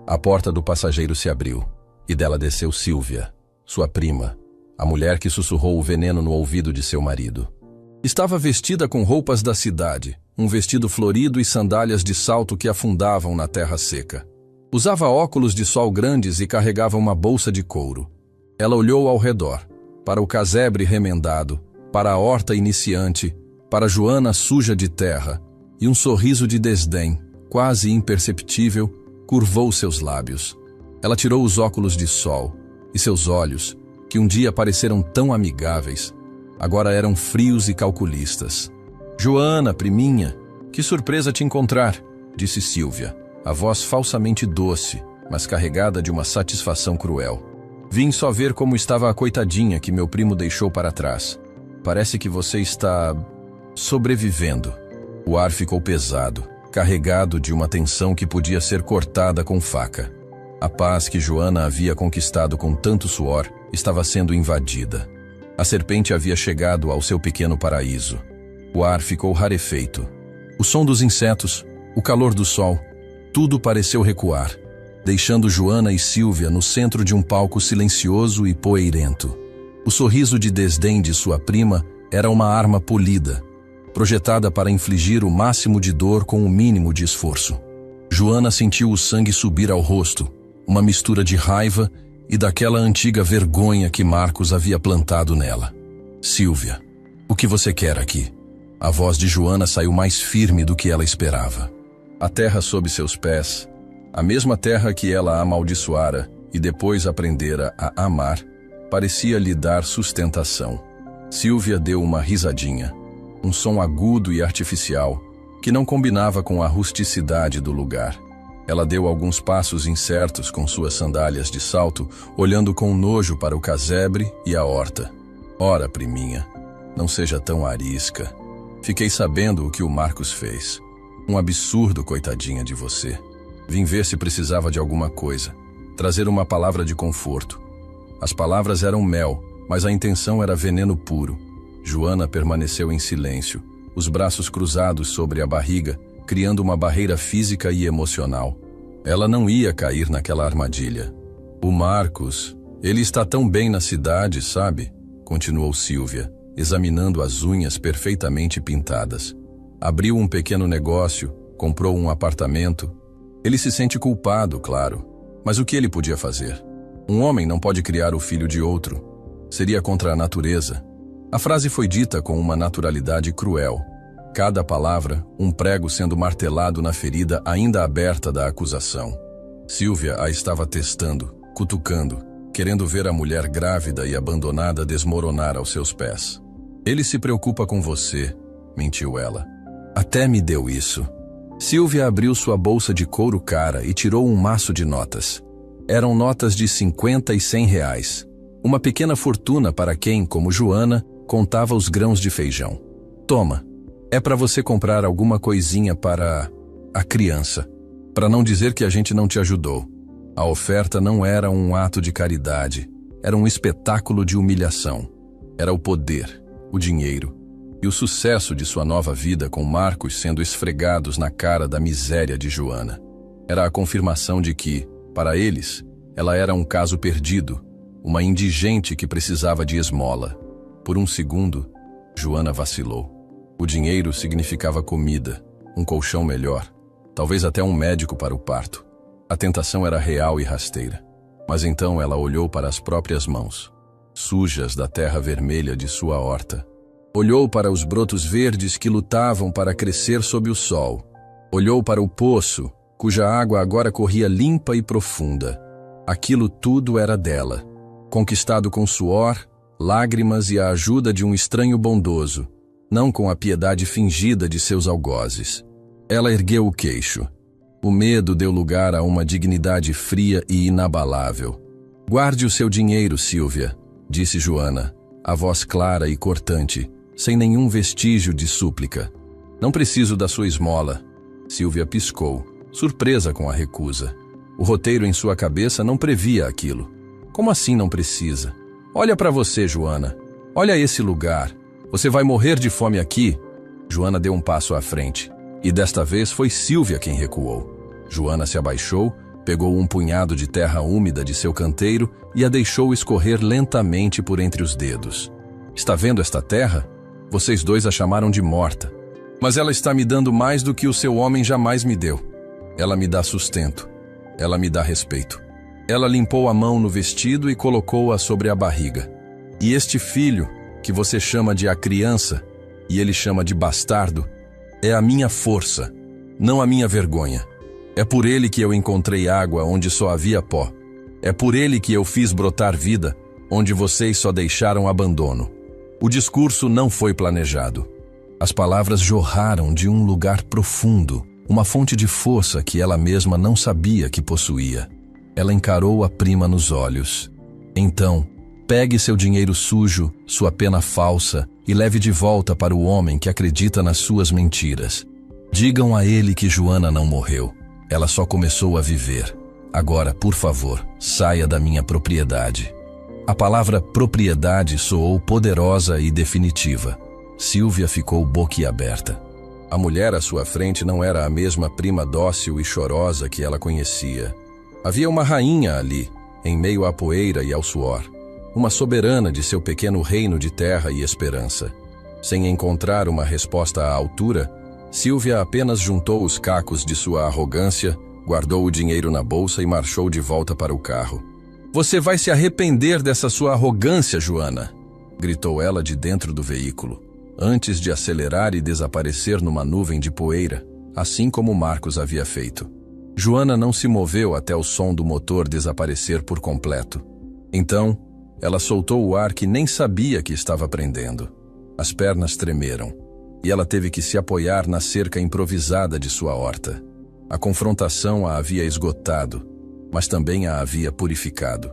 A porta do passageiro se abriu, e dela desceu Sílvia, sua prima, a mulher que sussurrou o veneno no ouvido de seu marido. Estava vestida com roupas da cidade, um vestido florido e sandálias de salto que afundavam na terra seca. Usava óculos de sol grandes e carregava uma bolsa de couro. Ela olhou ao redor, para o casebre remendado, para a horta iniciante, para Joana suja de terra, e um sorriso de desdém, quase imperceptível, curvou seus lábios. Ela tirou os óculos de sol, e seus olhos, que um dia pareceram tão amigáveis, agora eram frios e calculistas. "Joana, priminha, que surpresa te encontrar", disse Sílvia, a voz falsamente doce, mas carregada de uma satisfação cruel. "Vim só ver como estava a coitadinha que meu primo deixou para trás. Parece que você está sobrevivendo." O ar ficou pesado, carregado de uma tensão que podia ser cortada com faca. A paz que Joana havia conquistado com tanto suor estava sendo invadida. A serpente havia chegado ao seu pequeno paraíso. O ar ficou rarefeito. O som dos insetos, o calor do sol, tudo pareceu recuar, deixando Joana e Sílvia no centro de um palco silencioso e poeirento. O sorriso de desdém de sua prima era uma arma polida, projetada para infligir o máximo de dor com o mínimo de esforço. Joana sentiu o sangue subir ao rosto, uma mistura de raiva e daquela antiga vergonha que Marcos havia plantado nela. "Sílvia, o que você quer aqui?" A voz de Joana saiu mais firme do que ela esperava. A terra sob seus pés, a mesma terra que ela amaldiçoara e depois aprendera a amar, parecia lhe dar sustentação. Sílvia deu uma risadinha, um som agudo e artificial, que não combinava com a rusticidade do lugar. Ela deu alguns passos incertos com suas sandálias de salto, olhando com nojo para o casebre e a horta. Ora, priminha, não seja tão arisca. Fiquei sabendo o que o Marcos fez. Um absurdo, coitadinha de você. Vim ver se precisava de alguma coisa. Trazer uma palavra de conforto. As palavras eram mel, mas a intenção era veneno puro. Joana permaneceu em silêncio, os braços cruzados sobre a barriga, criando uma barreira física e emocional. Ela não ia cair naquela armadilha. O Marcos, ele está tão bem na cidade, sabe? Continuou Sílvia, examinando as unhas perfeitamente pintadas. Abriu um pequeno negócio, comprou um apartamento. Ele se sente culpado, claro. Mas o que ele podia fazer? Um homem não pode criar o filho de outro. Seria contra a natureza. A frase foi dita com uma naturalidade cruel. Cada palavra, um prego sendo martelado na ferida ainda aberta da acusação. Sílvia a estava testando, cutucando, querendo ver a mulher grávida e abandonada desmoronar aos seus pés. Ele se preocupa com você, mentiu ela. Até me deu isso. Sílvia abriu sua bolsa de couro cara e tirou um maço de notas. Eram notas de 50 e 100 reais. Uma pequena fortuna para quem, como Joana, contava os grãos de feijão. Toma, é para você comprar alguma coisinha para a criança. Para não dizer que a gente não te ajudou. A oferta não era um ato de caridade, era um espetáculo de humilhação. Era o poder, o dinheiro e o sucesso de sua nova vida com Marcos sendo esfregados na cara da miséria de Joana. Era a confirmação de que, para eles, ela era um caso perdido, uma indigente que precisava de esmola. Por um segundo, Joana vacilou. O dinheiro significava comida, um colchão melhor, talvez até um médico para o parto. A tentação era real e rasteira. Mas então ela olhou para as próprias mãos, sujas da terra vermelha de sua horta. Olhou para os brotos verdes que lutavam para crescer sob o sol. Olhou para o poço, cuja água agora corria limpa e profunda. Aquilo tudo era dela, conquistado com suor, lágrimas e a ajuda de um estranho bondoso, não com a piedade fingida de seus algozes. Ela ergueu o queixo. O medo deu lugar a uma dignidade fria e inabalável. Guarde o seu dinheiro, Sílvia, disse Joana, a voz clara e cortante, sem nenhum vestígio de súplica. Não preciso da sua esmola. Sílvia piscou, surpresa com a recusa. O roteiro em sua cabeça não previa aquilo. Como assim não precisa? Olha para você, Joana. Olha esse lugar. Você vai morrer de fome aqui? Joana deu um passo à frente. E desta vez foi Sílvia quem recuou. Joana se abaixou, pegou um punhado de terra úmida de seu canteiro e a deixou escorrer lentamente por entre os dedos. Está vendo esta terra? Vocês dois a chamaram de morta. Mas ela está me dando mais do que o seu homem jamais me deu. Ela me dá sustento. Ela me dá respeito. Ela limpou a mão no vestido e colocou-a sobre a barriga. E este filho, que você chama de a criança, e ele chama de bastardo, é a minha força, não a minha vergonha. É por ele que eu encontrei água onde só havia pó. É por ele que eu fiz brotar vida, onde vocês só deixaram abandono. O discurso não foi planejado. As palavras jorraram de um lugar profundo, uma fonte de força que ela mesma não sabia que possuía. Ela encarou a prima nos olhos. Então, pegue seu dinheiro sujo, sua pena falsa, e leve de volta para o homem que acredita nas suas mentiras. Digam a ele que Joana não morreu. Ela só começou a viver. Agora, por favor, saia da minha propriedade. A palavra propriedade soou poderosa e definitiva. Sílvia ficou boquiaberta. A mulher à sua frente não era a mesma prima dócil e chorosa que ela conhecia. Havia uma rainha ali, em meio à poeira e ao suor. Uma soberana de seu pequeno reino de terra e esperança. Sem encontrar uma resposta à altura, Sílvia apenas juntou os cacos de sua arrogância, guardou o dinheiro na bolsa e marchou de volta para o carro. Você vai se arrepender dessa sua arrogância, Joana, gritou ela de dentro do veículo, antes de acelerar e desaparecer numa nuvem de poeira, assim como Marcos havia feito. Joana não se moveu até o som do motor desaparecer por completo. Então, ela soltou o ar que nem sabia que estava prendendo. As pernas tremeram, e ela teve que se apoiar na cerca improvisada de sua horta. A confrontação a havia esgotado, mas também a havia purificado.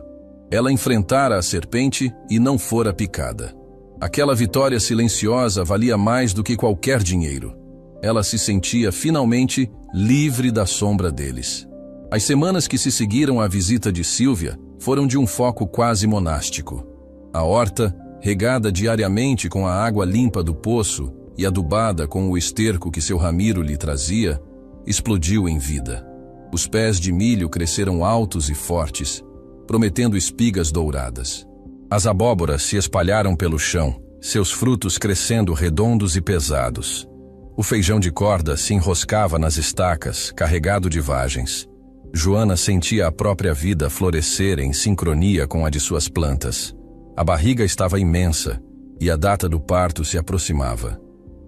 Ela enfrentara a serpente e não fora picada. Aquela vitória silenciosa valia mais do que qualquer dinheiro. Ela se sentia finalmente livre da sombra deles. As semanas que se seguiram à visita de Sílvia foram de um foco quase monástico. A horta, regada diariamente com a água limpa do poço e adubada com o esterco que seu Ramiro lhe trazia, explodiu em vida. Os pés de milho cresceram altos e fortes, prometendo espigas douradas. As abóboras se espalharam pelo chão, seus frutos crescendo redondos e pesados. O feijão de corda se enroscava nas estacas, carregado de vagens. Joana sentia a própria vida florescer em sincronia com a de suas plantas. A barriga estava imensa e a data do parto se aproximava.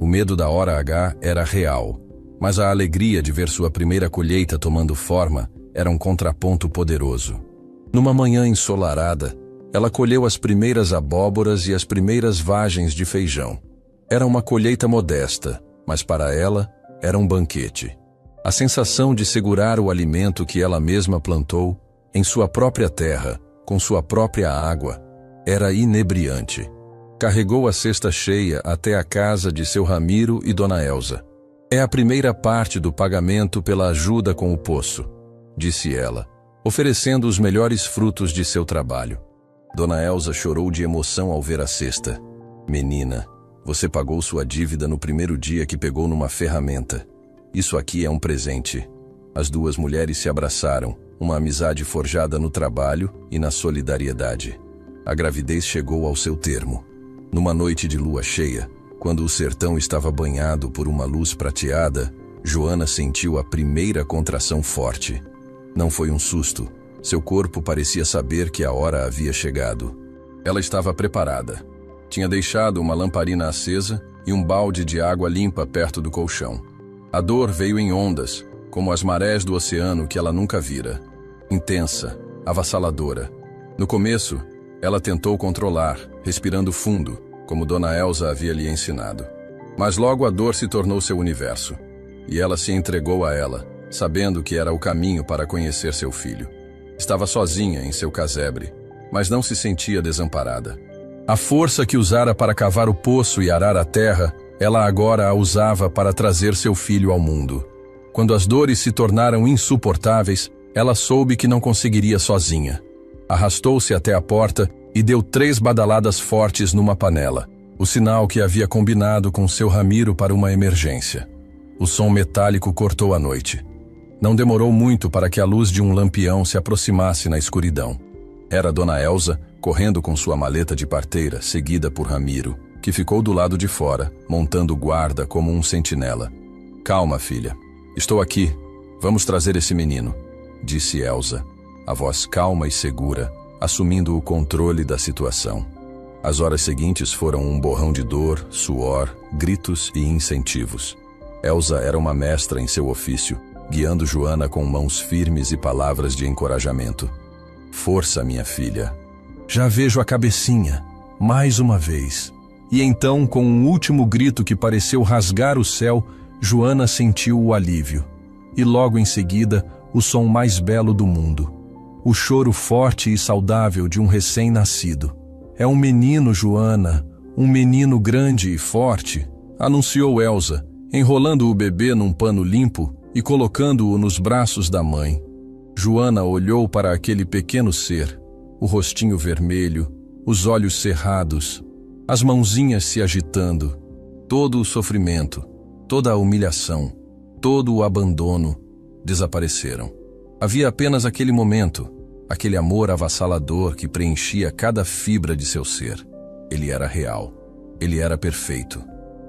O medo da hora H era real, mas a alegria de ver sua primeira colheita tomando forma era um contraponto poderoso. Numa manhã ensolarada, ela colheu as primeiras abóboras e as primeiras vagens de feijão. Era uma colheita modesta, mas para ela era um banquete. A sensação de segurar o alimento que ela mesma plantou, em sua própria terra, com sua própria água, era inebriante. Carregou a cesta cheia até a casa de seu Ramiro e Dona Elza. É a primeira parte do pagamento pela ajuda com o poço, disse ela, oferecendo os melhores frutos de seu trabalho. Dona Elza chorou de emoção ao ver a cesta. Menina, você pagou sua dívida no primeiro dia que pegou numa ferramenta. Isso aqui é um presente. As duas mulheres se abraçaram, uma amizade forjada no trabalho e na solidariedade. A gravidez chegou ao seu termo. Numa noite de lua cheia, quando o sertão estava banhado por uma luz prateada, Joana sentiu a primeira contração forte. Não foi um susto. Seu corpo parecia saber que a hora havia chegado. Ela estava preparada. Tinha deixado uma lamparina acesa e um balde de água limpa perto do colchão. A dor veio em ondas, como as marés do oceano que ela nunca vira. Intensa, avassaladora. No começo, ela tentou controlar, respirando fundo, como Dona Elza havia lhe ensinado. Mas logo a dor se tornou seu universo. E ela se entregou a ela, sabendo que era o caminho para conhecer seu filho. Estava sozinha em seu casebre, mas não se sentia desamparada. A força que usara para cavar o poço e arar a terra, ela agora a usava para trazer seu filho ao mundo. Quando as dores se tornaram insuportáveis, ela soube que não conseguiria sozinha. Arrastou-se até a porta e deu 3 badaladas fortes numa panela, o sinal que havia combinado com seu Ramiro para uma emergência. O som metálico cortou a noite. Não demorou muito para que a luz de um lampião se aproximasse na escuridão. Era Dona Elza, correndo com sua maleta de parteira, seguida por Ramiro, que ficou do lado de fora, montando guarda como um sentinela. Calma, filha. Estou aqui. Vamos trazer esse menino, disse Elza, a voz calma e segura, assumindo o controle da situação. As horas seguintes foram um borrão de dor, suor, gritos e incentivos. Elza era uma mestra em seu ofício, guiando Joana com mãos firmes e palavras de encorajamento. Força, minha filha. Já vejo a cabecinha, mais uma vez. E então, com um último grito que pareceu rasgar o céu, Joana sentiu o alívio. E logo em seguida, o som mais belo do mundo. O choro forte e saudável de um recém-nascido. É um menino, Joana, um menino grande e forte, anunciou Elza, enrolando o bebê num pano limpo e colocando-o nos braços da mãe. Joana olhou para aquele pequeno ser, o rostinho vermelho, os olhos cerrados, as mãozinhas se agitando. Todo o sofrimento, toda a humilhação, todo o abandono desapareceram. Havia apenas aquele momento, aquele amor avassalador que preenchia cada fibra de seu ser. Ele era real, ele era perfeito,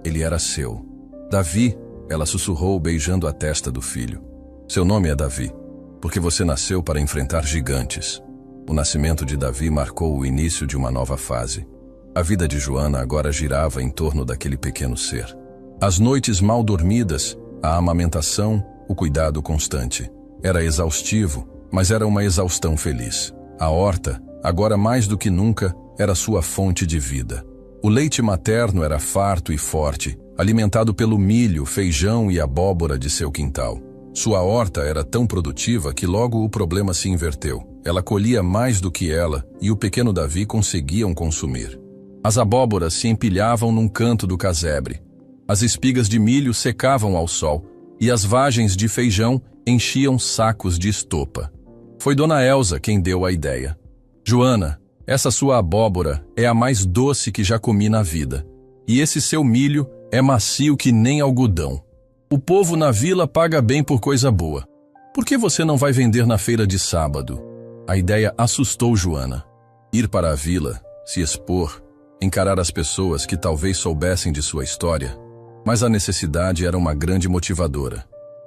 ele era seu. Davi, ela sussurrou beijando a testa do filho. Seu nome é Davi, porque você nasceu para enfrentar gigantes. O nascimento de Davi marcou o início de uma nova fase. A vida de Joana agora girava em torno daquele pequeno ser. As noites mal dormidas, a amamentação, o cuidado constante. Era exaustivo, mas era uma exaustão feliz. A horta, agora mais do que nunca, era sua fonte de vida. O leite materno era farto e forte, alimentado pelo milho, feijão e abóbora de seu quintal. Sua horta era tão produtiva que logo o problema se inverteu. Ela colhia mais do que ela e o pequeno Davi conseguiam consumir. As abóboras se empilhavam num canto do casebre. As espigas de milho secavam ao sol e as vagens de feijão enchiam sacos de estopa. Foi Dona Elsa quem deu a ideia. Joana, essa sua abóbora é a mais doce que já comi na vida. E esse seu milho é macio que nem algodão. O povo na vila paga bem por coisa boa. Por que você não vai vender na feira de sábado? A ideia assustou Joana. Ir para a vila, se expor, encarar as pessoas que talvez soubessem de sua história. Mas a necessidade era uma grande motivadora.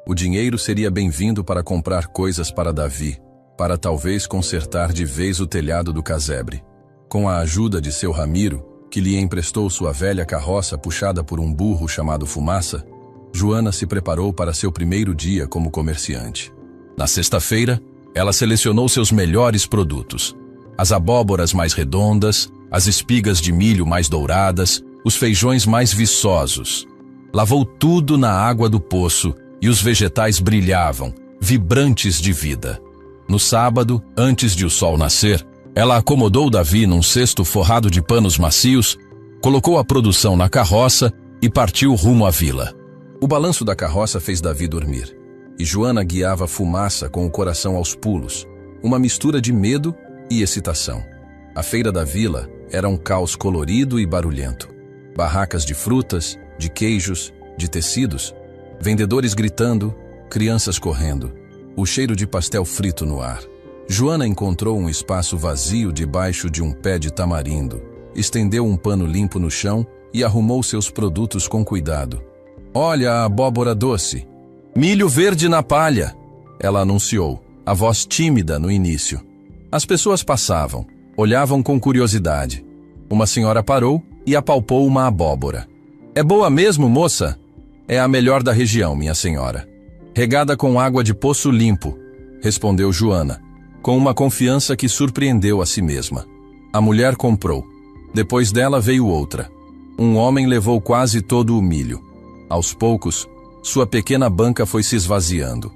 O dinheiro seria bem-vindo para comprar coisas para Davi, para talvez consertar de vez o telhado do casebre. Com a ajuda de seu Ramiro, que lhe emprestou sua velha carroça puxada por um burro chamado Fumaça, Joana se preparou para seu primeiro dia como comerciante. Na sexta-feira, ela selecionou seus melhores produtos. As abóboras mais redondas, as espigas de milho mais douradas, os feijões mais viçosos. Lavou tudo na água do poço e os vegetais brilhavam, vibrantes de vida. No sábado, antes de o sol nascer, ela acomodou Davi num cesto forrado de panos macios, colocou a produção na carroça e partiu rumo à vila. O balanço da carroça fez Davi dormir, e Joana guiava Fumaça com o coração aos pulos, uma mistura de medo e excitação. A feira da vila era um caos colorido e barulhento. Barracas de frutas, de queijos, de tecidos, vendedores gritando, crianças correndo, o cheiro de pastel frito no ar. Joana encontrou um espaço vazio debaixo de um pé de tamarindo, estendeu um pano limpo no chão e arrumou seus produtos com cuidado. Olha a abóbora doce. Milho verde na palha, ela anunciou, a voz tímida no início. As pessoas passavam, olhavam com curiosidade. Uma senhora parou e apalpou uma abóbora. É boa mesmo, moça? É a melhor da região, minha senhora. Regada com água de poço limpo, respondeu Joana, com uma confiança que surpreendeu a si mesma. A mulher comprou. Depois dela veio outra. Um homem levou quase todo o milho. Aos poucos, sua pequena banca foi se esvaziando.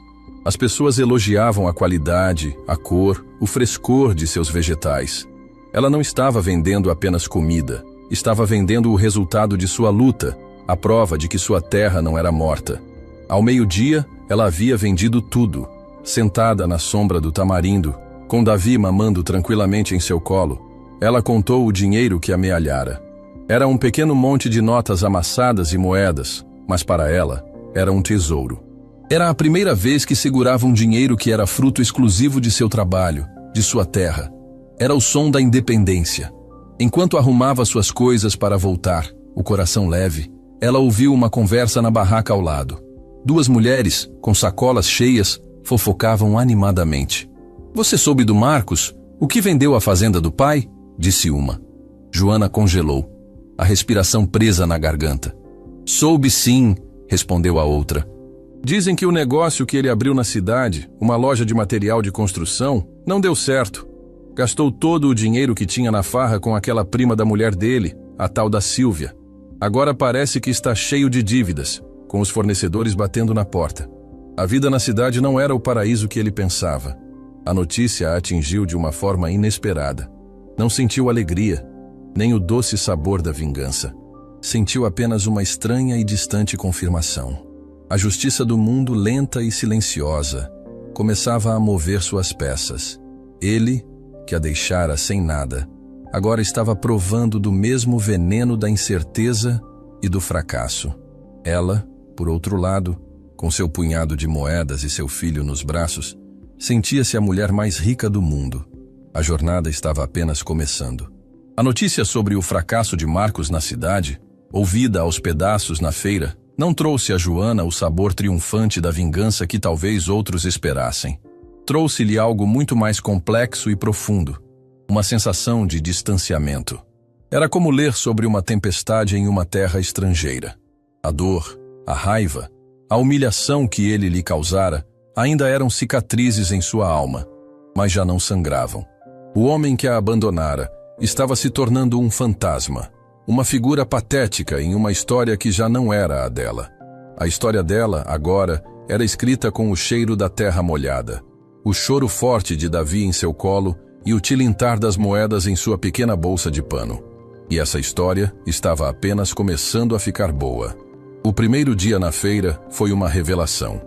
As pessoas elogiavam a qualidade, a cor, o frescor de seus vegetais. Ela não estava vendendo apenas comida, estava vendendo o resultado de sua luta, a prova de que sua terra não era morta. Ao meio-dia, ela havia vendido tudo. Sentada na sombra do tamarindo, com Davi mamando tranquilamente em seu colo, ela contou o dinheiro que amealhara. Era um pequeno monte de notas amassadas e moedas, mas para ela, era um tesouro. Era a primeira vez que segurava um dinheiro que era fruto exclusivo de seu trabalho, de sua terra. Era o som da independência. Enquanto arrumava suas coisas para voltar, o coração leve, ela ouviu uma conversa na barraca ao lado. Duas mulheres, com sacolas cheias, fofocavam animadamente. Você soube do Marcos? O que vendeu a fazenda do pai? Disse uma. Joana congelou, a respiração presa na garganta. Soube sim, respondeu a outra. Dizem que o negócio que ele abriu na cidade, uma loja de material de construção, não deu certo. Gastou todo o dinheiro que tinha na farra com aquela prima da mulher dele, a tal da Sílvia. Agora parece que está cheio de dívidas, com os fornecedores batendo na porta. A vida na cidade não era o paraíso que ele pensava. A notícia a atingiu de uma forma inesperada. Não sentiu alegria, nem o doce sabor da vingança. Sentiu apenas uma estranha e distante confirmação. A justiça do mundo, lenta e silenciosa, começava a mover suas peças. Ele, que a deixara sem nada, agora estava provando do mesmo veneno da incerteza e do fracasso. Ela, por outro lado, com seu punhado de moedas e seu filho nos braços, sentia-se a mulher mais rica do mundo. A jornada estava apenas começando. A notícia sobre o fracasso de Marcos na cidade, ouvida aos pedaços na feira, não trouxe a Joana o sabor triunfante da vingança que talvez outros esperassem. Trouxe-lhe algo muito mais complexo e profundo, uma sensação de distanciamento. Era como ler sobre uma tempestade em uma terra estrangeira. A dor, a raiva, a humilhação que ele lhe causara ainda eram cicatrizes em sua alma, mas já não sangravam. O homem que a abandonara estava se tornando um fantasma, uma figura patética em uma história que já não era a dela. A história dela, agora, era escrita com o cheiro da terra molhada, o choro forte de Davi em seu colo e o tilintar das moedas em sua pequena bolsa de pano. E essa história estava apenas começando a ficar boa. O primeiro dia na feira foi uma revelação.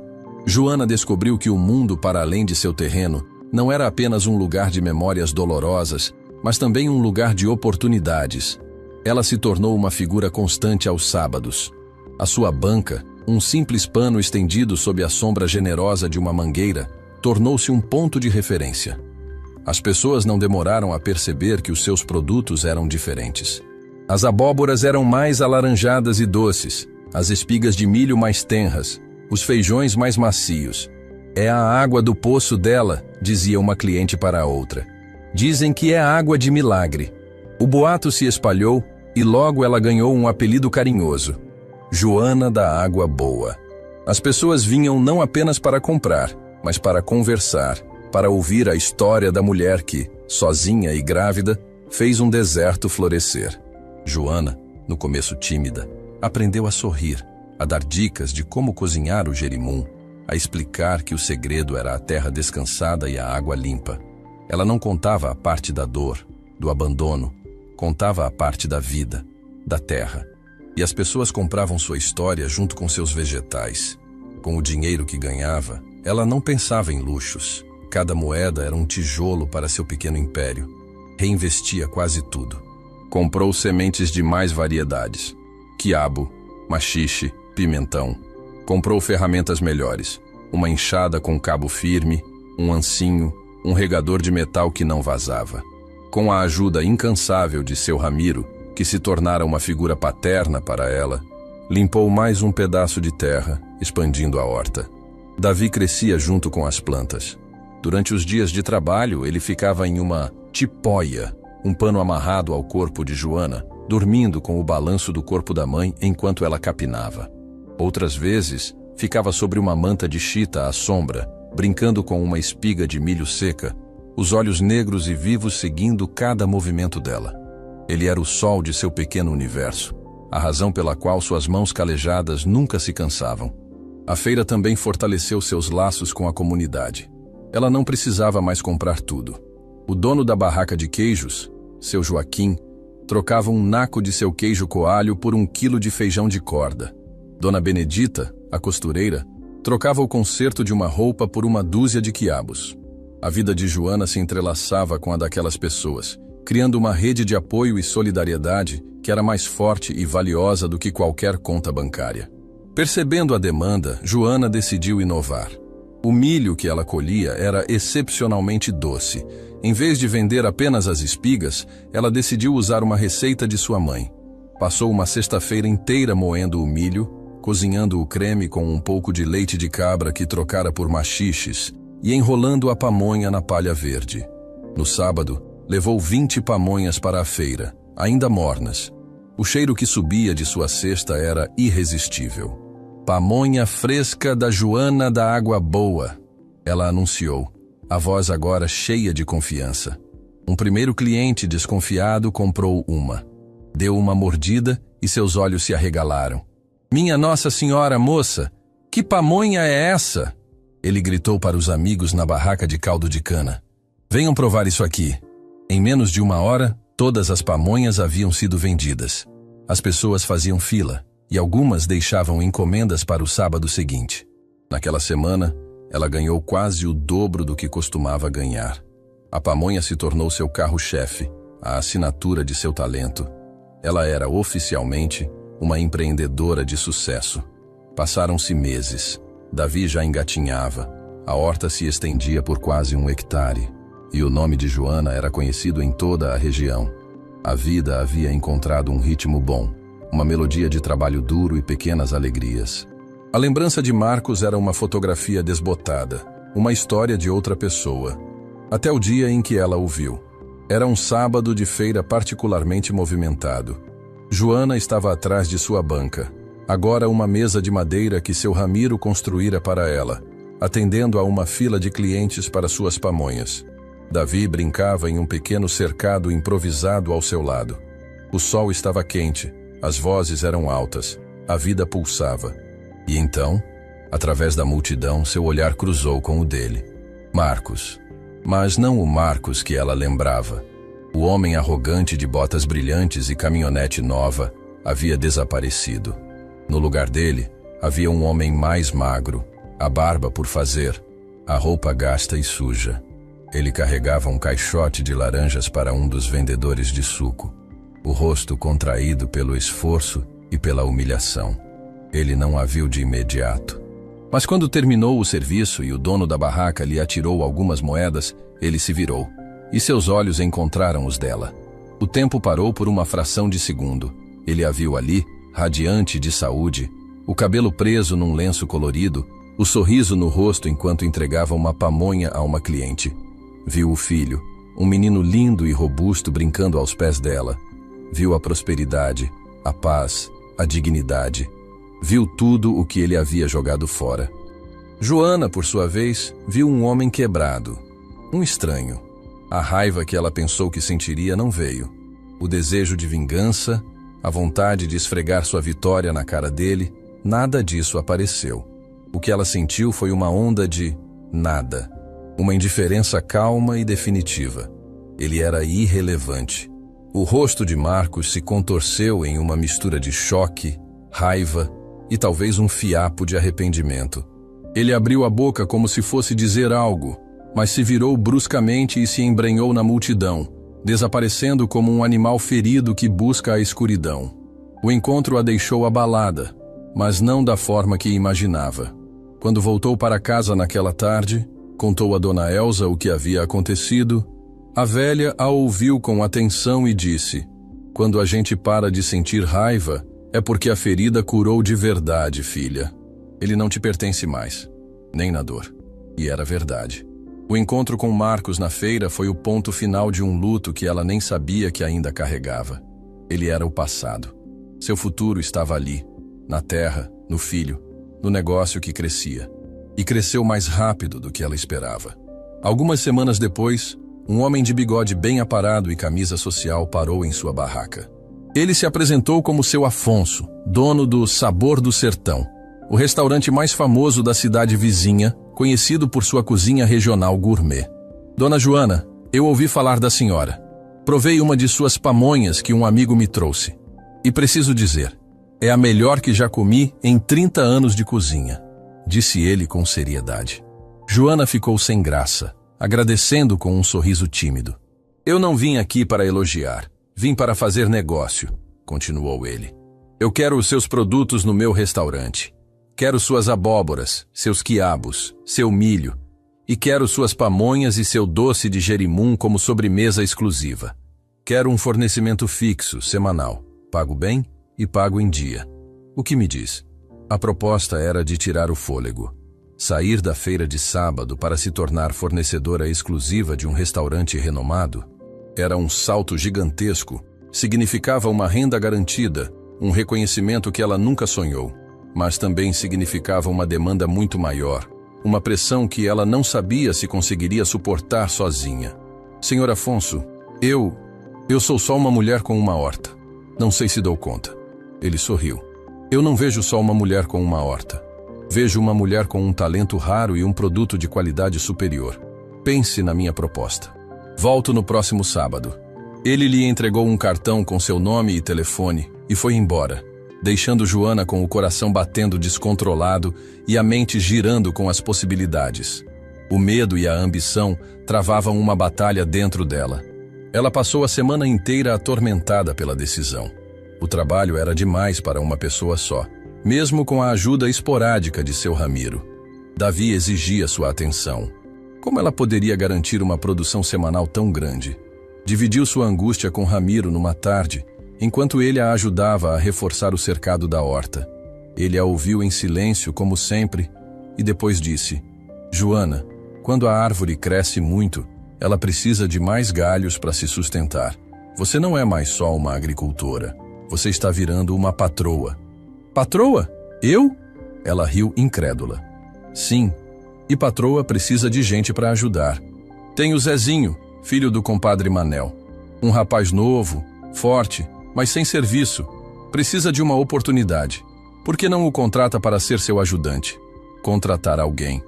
Joana descobriu que o mundo para além de seu terreno não era apenas um lugar de memórias dolorosas, mas também um lugar de oportunidades. Ela se tornou uma figura constante aos sábados. A sua banca, um simples pano estendido sob a sombra generosa de uma mangueira, tornou-se um ponto de referência. As pessoas não demoraram a perceber que os seus produtos eram diferentes. As abóboras eram mais alaranjadas e doces, as espigas de milho mais tenras, os feijões mais macios. É a água do poço dela, dizia uma cliente para a outra. Dizem que é água de milagre. O boato se espalhou e logo ela ganhou um apelido carinhoso: Joana da Água Boa. As pessoas vinham não apenas para comprar, mas para conversar, para ouvir a história da mulher que, sozinha e grávida, fez um deserto florescer. Joana, no começo tímida, aprendeu a sorrir, a dar dicas de como cozinhar o jerimum, a explicar que o segredo era a terra descansada e a água limpa. Ela não contava a parte da dor, do abandono, contava a parte da vida, da terra. E as pessoas compravam sua história junto com seus vegetais. Com o dinheiro que ganhava, ela não pensava em luxos. Cada moeda era um tijolo para seu pequeno império. Reinvestia quase tudo. Comprou sementes de mais variedades: quiabo, maxixe, pimentão. Comprou ferramentas melhores: uma enxada com cabo firme, um ancinho, um regador de metal que não vazava. Com a ajuda incansável de seu Ramiro, que se tornara uma figura paterna para ela, limpou mais um pedaço de terra, expandindo a horta. Davi crescia junto com as plantas. Durante os dias de trabalho, ele ficava em uma tipóia, um pano amarrado ao corpo de Joana, dormindo com o balanço do corpo da mãe enquanto ela capinava. Outras vezes, ficava sobre uma manta de chita à sombra, brincando com uma espiga de milho seca, os olhos negros e vivos seguindo cada movimento dela. Ele era o sol de seu pequeno universo, a razão pela qual suas mãos calejadas nunca se cansavam. A feira também fortaleceu seus laços com a comunidade. Ela não precisava mais comprar tudo. O dono da barraca de queijos, seu Joaquim, trocava um naco de seu queijo coalho por 1 quilo de feijão de corda. Dona Benedita, a costureira, trocava o conserto de uma roupa por 1 dúzia de quiabos. A vida de Joana se entrelaçava com a daquelas pessoas, criando uma rede de apoio e solidariedade que era mais forte e valiosa do que qualquer conta bancária. Percebendo a demanda, Joana decidiu inovar. O milho que ela colhia era excepcionalmente doce. Em vez de vender apenas as espigas, ela decidiu usar uma receita de sua mãe. Passou uma sexta-feira inteira moendo o milho, cozinhando o creme com um pouco de leite de cabra que trocara por maxiches e enrolando a pamonha na palha verde. No sábado, levou 20 pamonhas para a feira, ainda mornas. O cheiro que subia de sua cesta era irresistível. Pamonha fresca da Joana da Água Boa, ela anunciou, a voz agora cheia de confiança. Um primeiro cliente desconfiado comprou uma. Deu uma mordida e seus olhos se arregalaram. Minha Nossa Senhora, moça, que pamonha é essa? Ele gritou para os amigos na barraca de caldo de cana. Venham provar isso aqui. Em menos de 1 hora, todas as pamonhas haviam sido vendidas. As pessoas faziam fila e algumas deixavam encomendas para o sábado seguinte. Naquela semana, ela ganhou quase o dobro do que costumava ganhar. A pamonha se tornou seu carro-chefe, a assinatura de seu talento. Ela era oficialmente uma empreendedora de sucesso. Passaram-se meses. Davi já engatinhava. A horta se estendia por quase 1 hectare. E o nome de Joana era conhecido em toda a região. A vida havia encontrado um ritmo bom, uma melodia de trabalho duro e pequenas alegrias. A lembrança de Marcos era uma fotografia desbotada, uma história de outra pessoa. Até o dia em que ela o viu. Era um sábado de feira particularmente movimentado. Joana estava atrás de sua banca, agora uma mesa de madeira que seu Ramiro construíra para ela, atendendo a uma fila de clientes para suas pamonhas. Davi brincava em um pequeno cercado improvisado ao seu lado. O sol estava quente, as vozes eram altas, a vida pulsava. E então, através da multidão, seu olhar cruzou com o dele. Marcos. Mas não o Marcos que ela lembrava. O homem arrogante de botas brilhantes e caminhonete nova havia desaparecido. No lugar dele, havia um homem mais magro, a barba por fazer, a roupa gasta e suja. Ele carregava um caixote de laranjas para um dos vendedores de suco, o rosto contraído pelo esforço e pela humilhação. Ele não a viu de imediato. Mas quando terminou o serviço e o dono da barraca lhe atirou algumas moedas, ele se virou, e seus olhos encontraram os dela. O tempo parou por uma fração de segundo. Ele a viu ali, radiante de saúde, o cabelo preso num lenço colorido, o sorriso no rosto enquanto entregava uma pamonha a uma cliente. Viu o filho, um menino lindo e robusto brincando aos pés dela. Viu a prosperidade, a paz, a dignidade. Viu tudo o que ele havia jogado fora. Joana, por sua vez, viu um homem quebrado, um estranho. A raiva que ela pensou que sentiria não veio. O desejo de vingança, a vontade de esfregar sua vitória na cara dele, nada disso apareceu. O que ela sentiu foi uma onda de nada, uma indiferença calma e definitiva. Ele era irrelevante. O rosto de Marcos se contorceu em uma mistura de choque, raiva e talvez um fiapo de arrependimento. Ele abriu a boca como se fosse dizer algo, mas se virou bruscamente e se embrenhou na multidão, desaparecendo como um animal ferido que busca a escuridão. O encontro a deixou abalada, mas não da forma que imaginava. Quando voltou para casa naquela tarde, contou a Dona Elsa o que havia acontecido. A velha a ouviu com atenção e disse: "Quando a gente para de sentir raiva, é porque a ferida curou de verdade, filha. Ele não te pertence mais, nem na dor." E era verdade. O encontro com Marcos na feira foi o ponto final de um luto que ela nem sabia que ainda carregava. Ele era o passado. Seu futuro estava ali, na terra, no filho, no negócio que crescia. E cresceu mais rápido do que ela esperava. Algumas semanas depois, um homem de bigode bem aparado e camisa social parou em sua barraca. Ele se apresentou como seu Afonso, dono do Sabor do Sertão, o restaurante mais famoso da cidade vizinha, conhecido por sua cozinha regional gourmet. "Dona Joana, eu ouvi falar da senhora. Provei uma de suas pamonhas que um amigo me trouxe. E preciso dizer, é a melhor que já comi em 30 anos de cozinha", disse ele com seriedade. Joana ficou sem graça, agradecendo com um sorriso tímido. "Eu não vim aqui para elogiar. Vim para fazer negócio", continuou ele. "Eu quero os seus produtos no meu restaurante. Quero suas abóboras, seus quiabos, seu milho. E quero suas pamonhas e seu doce de jerimum como sobremesa exclusiva. Quero um fornecimento fixo, semanal. Pago bem e pago em dia. O que me diz?" A proposta era de tirar o fôlego. Sair da feira de sábado para se tornar fornecedora exclusiva de um restaurante renomado era um salto gigantesco. Significava uma renda garantida, um reconhecimento que ela nunca sonhou. Mas também significava uma demanda muito maior, uma pressão que ela não sabia se conseguiria suportar sozinha. "Senhor Afonso, eu sou só uma mulher com uma horta. Não sei se dou conta." Ele sorriu. "Eu não vejo só uma mulher com uma horta. Vejo uma mulher com um talento raro e um produto de qualidade superior. Pense na minha proposta. Volto no próximo sábado." Ele lhe entregou um cartão com seu nome e telefone e foi embora, deixando Joana com o coração batendo descontrolado e a mente girando com as possibilidades. O medo e a ambição travavam uma batalha dentro dela. Ela passou a semana inteira atormentada pela decisão. O trabalho era demais para uma pessoa só, mesmo com a ajuda esporádica de seu Ramiro. Davi exigia sua atenção. Como ela poderia garantir uma produção semanal tão grande? Dividiu sua angústia com Ramiro numa tarde, enquanto ele a ajudava a reforçar o cercado da horta. Ele a ouviu em silêncio, como sempre, e depois disse: "Joana, quando a árvore cresce muito, ela precisa de mais galhos para se sustentar. Você não é mais só uma agricultora. Você está virando uma patroa." "Patroa? Eu?" Ela riu incrédula. "Sim, e patroa precisa de gente para ajudar. Tem o Zezinho, filho do compadre Manel. Um rapaz novo, forte, mas sem serviço. Precisa de uma oportunidade. Por que não o contrata para ser seu ajudante?" Contratar alguém.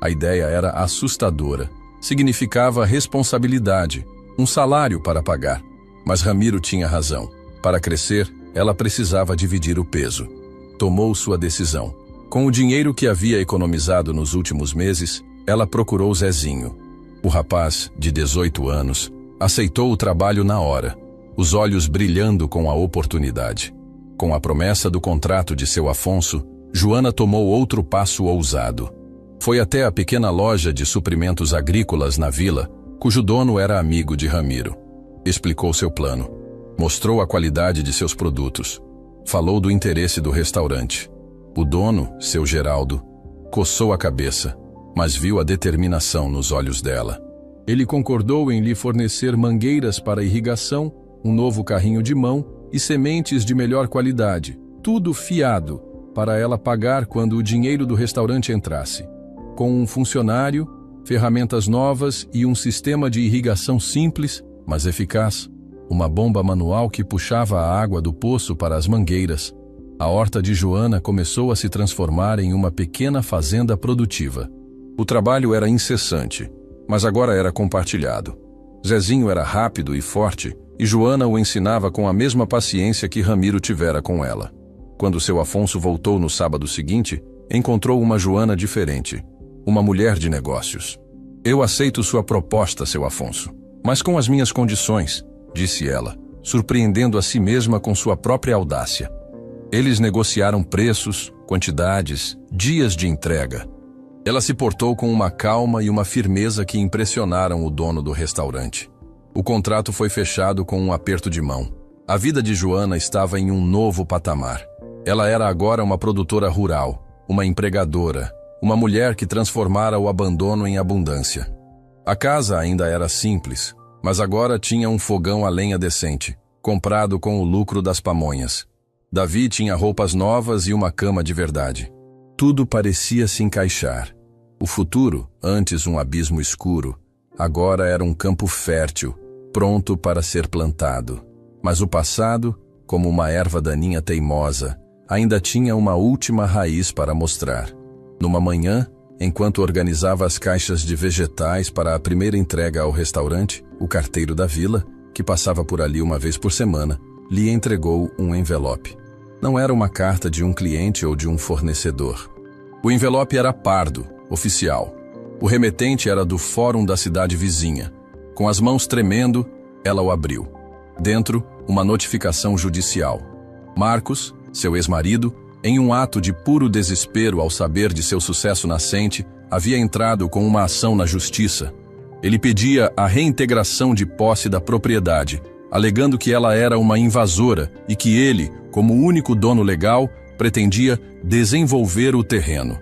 A ideia era assustadora. Significava responsabilidade, Um salário para pagar. Mas Ramiro tinha razão. Para crescer, ela precisava dividir o peso. Tomou sua decisão. Com o dinheiro que havia economizado nos últimos meses, ela procurou Zezinho. O rapaz, de 18 anos, aceitou o trabalho na hora, os olhos brilhando com a oportunidade. Com a promessa do contrato de seu Afonso, Joana tomou outro passo ousado. Foi até a pequena loja de suprimentos agrícolas na vila, cujo dono era amigo de Ramiro. Explicou seu plano. Mostrou a qualidade de seus produtos. Falou do interesse do restaurante. O dono, seu Geraldo, coçou a cabeça, mas viu a determinação nos olhos dela. Ele concordou em lhe fornecer mangueiras para irrigação, um novo carrinho de mão e sementes de melhor qualidade, tudo fiado, para ela pagar quando o dinheiro do restaurante entrasse. Com um funcionário, ferramentas novas e um sistema de irrigação simples, mas eficaz, uma bomba manual que puxava a água do poço para as mangueiras, a horta de Joana começou a se transformar em uma pequena fazenda produtiva. O trabalho era incessante, mas agora era compartilhado. Zezinho era rápido e forte, e Joana o ensinava com a mesma paciência que Ramiro tivera com ela. Quando seu Afonso voltou no sábado seguinte, encontrou uma Joana diferente, uma mulher de negócios. Eu aceito sua proposta, seu Afonso, mas com as minhas condições, disse ela, surpreendendo a si mesma com sua própria audácia. Eles negociaram preços, quantidades, dias de entrega. Ela se portou com uma calma e uma firmeza que impressionaram o dono do restaurante. O contrato foi fechado com um aperto de mão. A vida de Joana estava em um novo patamar. Ela era agora uma produtora rural, uma empregadora, uma mulher que transformara o abandono em abundância. A casa ainda era simples, mas agora tinha um fogão a lenha decente, comprado com o lucro das pamonhas. Davi tinha roupas novas e uma cama de verdade. Tudo parecia se encaixar. O futuro, antes um abismo escuro, agora era um campo fértil, pronto para ser plantado. Mas o passado, como uma erva daninha teimosa, ainda tinha uma última raiz para mostrar. Numa manhã, enquanto organizava as caixas de vegetais para a primeira entrega ao restaurante, o carteiro da vila, que passava por ali uma vez por semana, lhe entregou um envelope. Não era uma carta de um cliente ou de um fornecedor. O envelope era pardo, oficial. O remetente era do fórum da cidade vizinha. Com as mãos tremendo, ela o abriu. Dentro, uma notificação judicial. Marcos, seu ex-marido, em um ato de puro desespero ao saber de seu sucesso nascente, havia entrado com uma ação na justiça. Ele pedia a reintegração de posse da propriedade, alegando que ela era uma invasora e que ele, como único dono legal, pretendia desenvolver o terreno.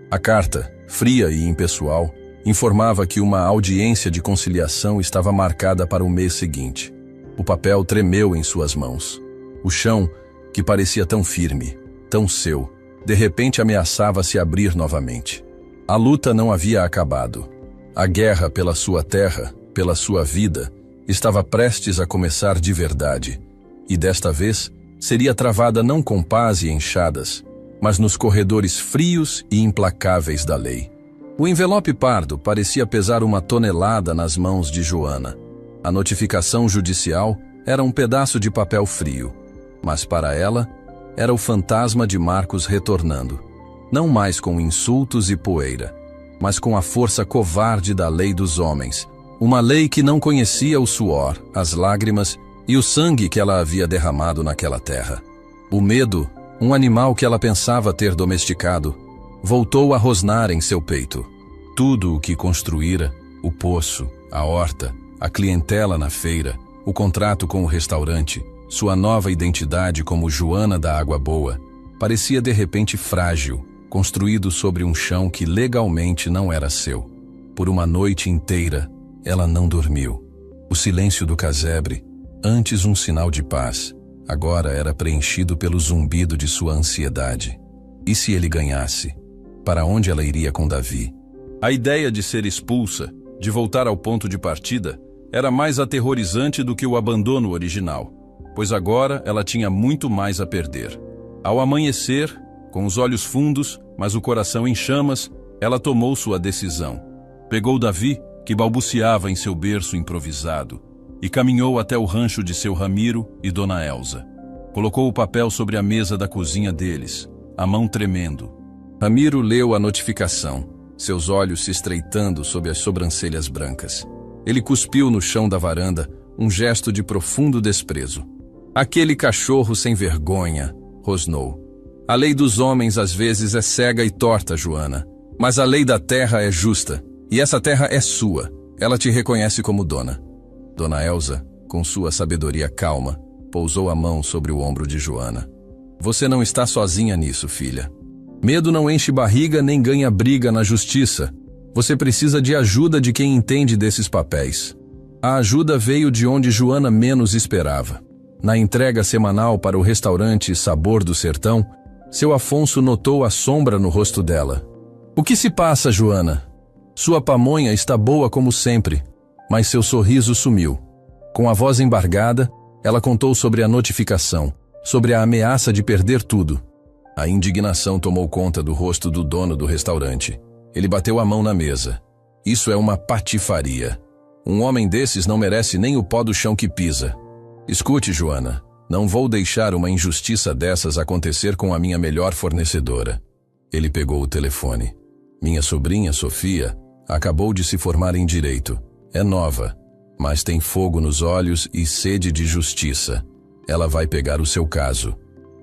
A carta, fria e impessoal, informava que uma audiência de conciliação estava marcada para o mês seguinte. O papel tremeu em suas mãos. O chão, que parecia tão firme, tão seu, de repente ameaçava se abrir novamente. A luta não havia acabado. A guerra pela sua terra, pela sua vida, estava prestes a começar de verdade, e desta vez seria travada não com paz e enxadas, mas nos corredores frios e implacáveis da lei. O envelope pardo parecia pesar 1 tonelada nas mãos de Joana. A notificação judicial era um pedaço de papel frio, mas para ela era o fantasma de Marcos retornando, não mais com insultos e poeira, mas com a força covarde da lei dos homens, uma lei que não conhecia o suor, as lágrimas e o sangue que ela havia derramado naquela terra. O medo, um animal que ela pensava ter domesticado, voltou a rosnar em seu peito. Tudo o que construíra, o poço, a horta, a clientela na feira, o contrato com o restaurante, sua nova identidade como Joana da Água Boa, parecia de repente frágil, construído sobre um chão que legalmente não era seu. Por uma noite inteira, ela não dormiu. O silêncio do casebre, antes um sinal de paz, agora era preenchido pelo zumbido de sua ansiedade. E se ele ganhasse? Para onde ela iria com Davi? A ideia de ser expulsa, de voltar ao ponto de partida, era mais aterrorizante do que o abandono original, pois agora ela tinha muito mais a perder. Ao amanhecer, com os olhos fundos, mas o coração em chamas, ela tomou sua decisão. Pegou Davi, que balbuciava em seu berço improvisado, e caminhou até o rancho de seu Ramiro e Dona Elza. Colocou o papel sobre a mesa da cozinha deles, a mão tremendo. Ramiro leu a notificação, seus olhos se estreitando sob as sobrancelhas brancas. Ele cuspiu no chão da varanda, um gesto de profundo desprezo. Aquele cachorro sem vergonha, rosnou. A lei dos homens às vezes é cega e torta, Joana, mas a lei da terra é justa, e essa terra é sua. Ela te reconhece como dona. Dona Elza, com sua sabedoria calma, pousou a mão sobre o ombro de Joana. Você não está sozinha nisso, filha. Medo não enche barriga nem ganha briga na justiça. Você precisa de ajuda de quem entende desses papéis. A ajuda veio de onde Joana menos esperava. Na entrega semanal para o restaurante Sabor do Sertão, seu Afonso notou a sombra no rosto dela. O que se passa, Joana? Sua pamonha está boa como sempre, mas seu sorriso sumiu. Com a voz embargada, ela contou sobre a notificação, sobre a ameaça de perder tudo. A indignação tomou conta do rosto do dono do restaurante. Ele bateu a mão na mesa. Isso é uma patifaria. Um homem desses não merece nem o pó do chão que pisa. Escute, Joana, não vou deixar uma injustiça dessas acontecer com a minha melhor fornecedora. Ele pegou o telefone. Minha sobrinha, Sofia, acabou de se formar em direito. É nova, mas tem fogo nos olhos e sede de justiça. Ela vai pegar o seu caso.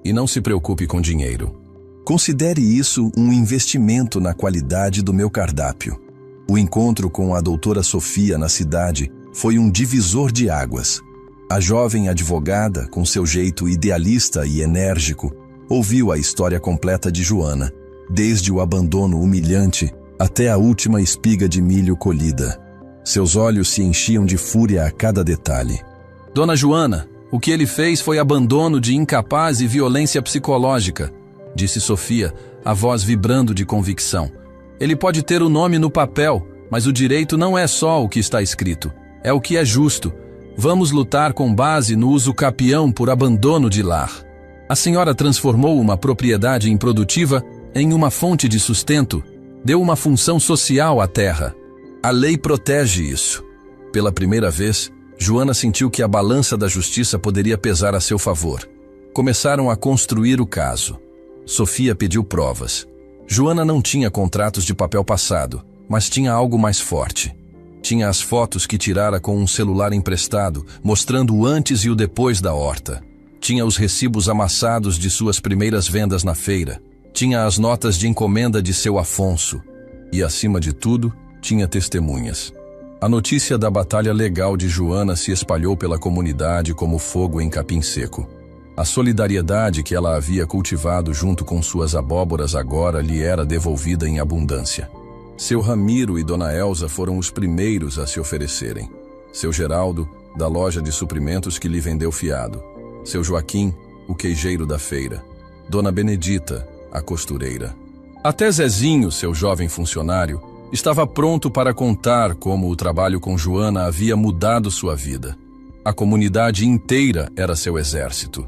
E não se preocupe com dinheiro. Considere isso um investimento na qualidade do meu cardápio. O encontro com a doutora Sofia na cidade foi um divisor de águas. A jovem advogada, com seu jeito idealista e enérgico, ouviu a história completa de Joana, desde o abandono humilhante até a última espiga de milho colhida. Seus olhos se enchiam de fúria a cada detalhe. Dona Joana, o que ele fez foi abandono de incapaz e violência psicológica, disse Sofia, a voz vibrando de convicção. Ele pode ter o nome no papel, mas o direito não é só o que está escrito, é o que é justo. Vamos lutar com base no uso capião por abandono de lar. A senhora transformou uma propriedade improdutiva em uma fonte de sustento, deu uma função social à terra. A lei protege isso. Pela primeira vez, Joana sentiu que a balança da justiça poderia pesar a seu favor. Começaram a construir o caso. Sofia pediu provas. Joana não tinha contratos de papel passado, mas tinha algo mais forte. Tinha as fotos que tirara com um celular emprestado, mostrando o antes e o depois da horta. Tinha os recibos amassados de suas primeiras vendas na feira. Tinha as notas de encomenda de seu Afonso. E, acima de tudo, tinha testemunhas. A notícia da batalha legal de Joana se espalhou pela comunidade como fogo em capim seco. A solidariedade que ela havia cultivado junto com suas abóboras agora lhe era devolvida em abundância. Seu Ramiro e Dona Elza foram os primeiros a se oferecerem. Seu Geraldo, da loja de suprimentos que lhe vendeu fiado. Seu Joaquim, o queijeiro da feira. Dona Benedita, a costureira. Até Zezinho, seu jovem funcionário, estava pronto para contar como o trabalho com Joana havia mudado sua vida. A comunidade inteira era seu exército.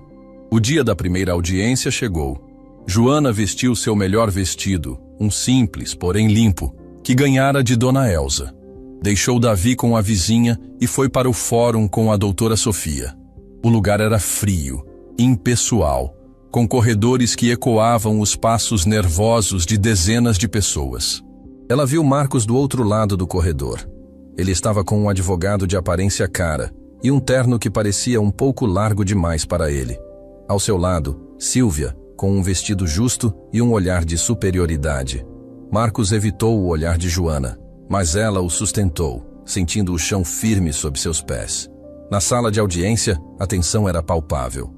O dia da primeira audiência chegou. Joana vestiu seu melhor vestido, um simples, porém limpo, que ganhara de Dona Elza. Deixou Davi com a vizinha e foi para o fórum com a doutora Sofia. O lugar era frio, impessoal, com corredores que ecoavam os passos nervosos de dezenas de pessoas. Ela viu Marcos do outro lado do corredor. Ele estava com um advogado de aparência cara e um terno que parecia um pouco largo demais para ele. Ao seu lado, Sílvia, com um vestido justo e um olhar de superioridade. Marcos evitou o olhar de Joana, mas ela o sustentou, sentindo o chão firme sob seus pés. Na sala de audiência, a tensão era palpável.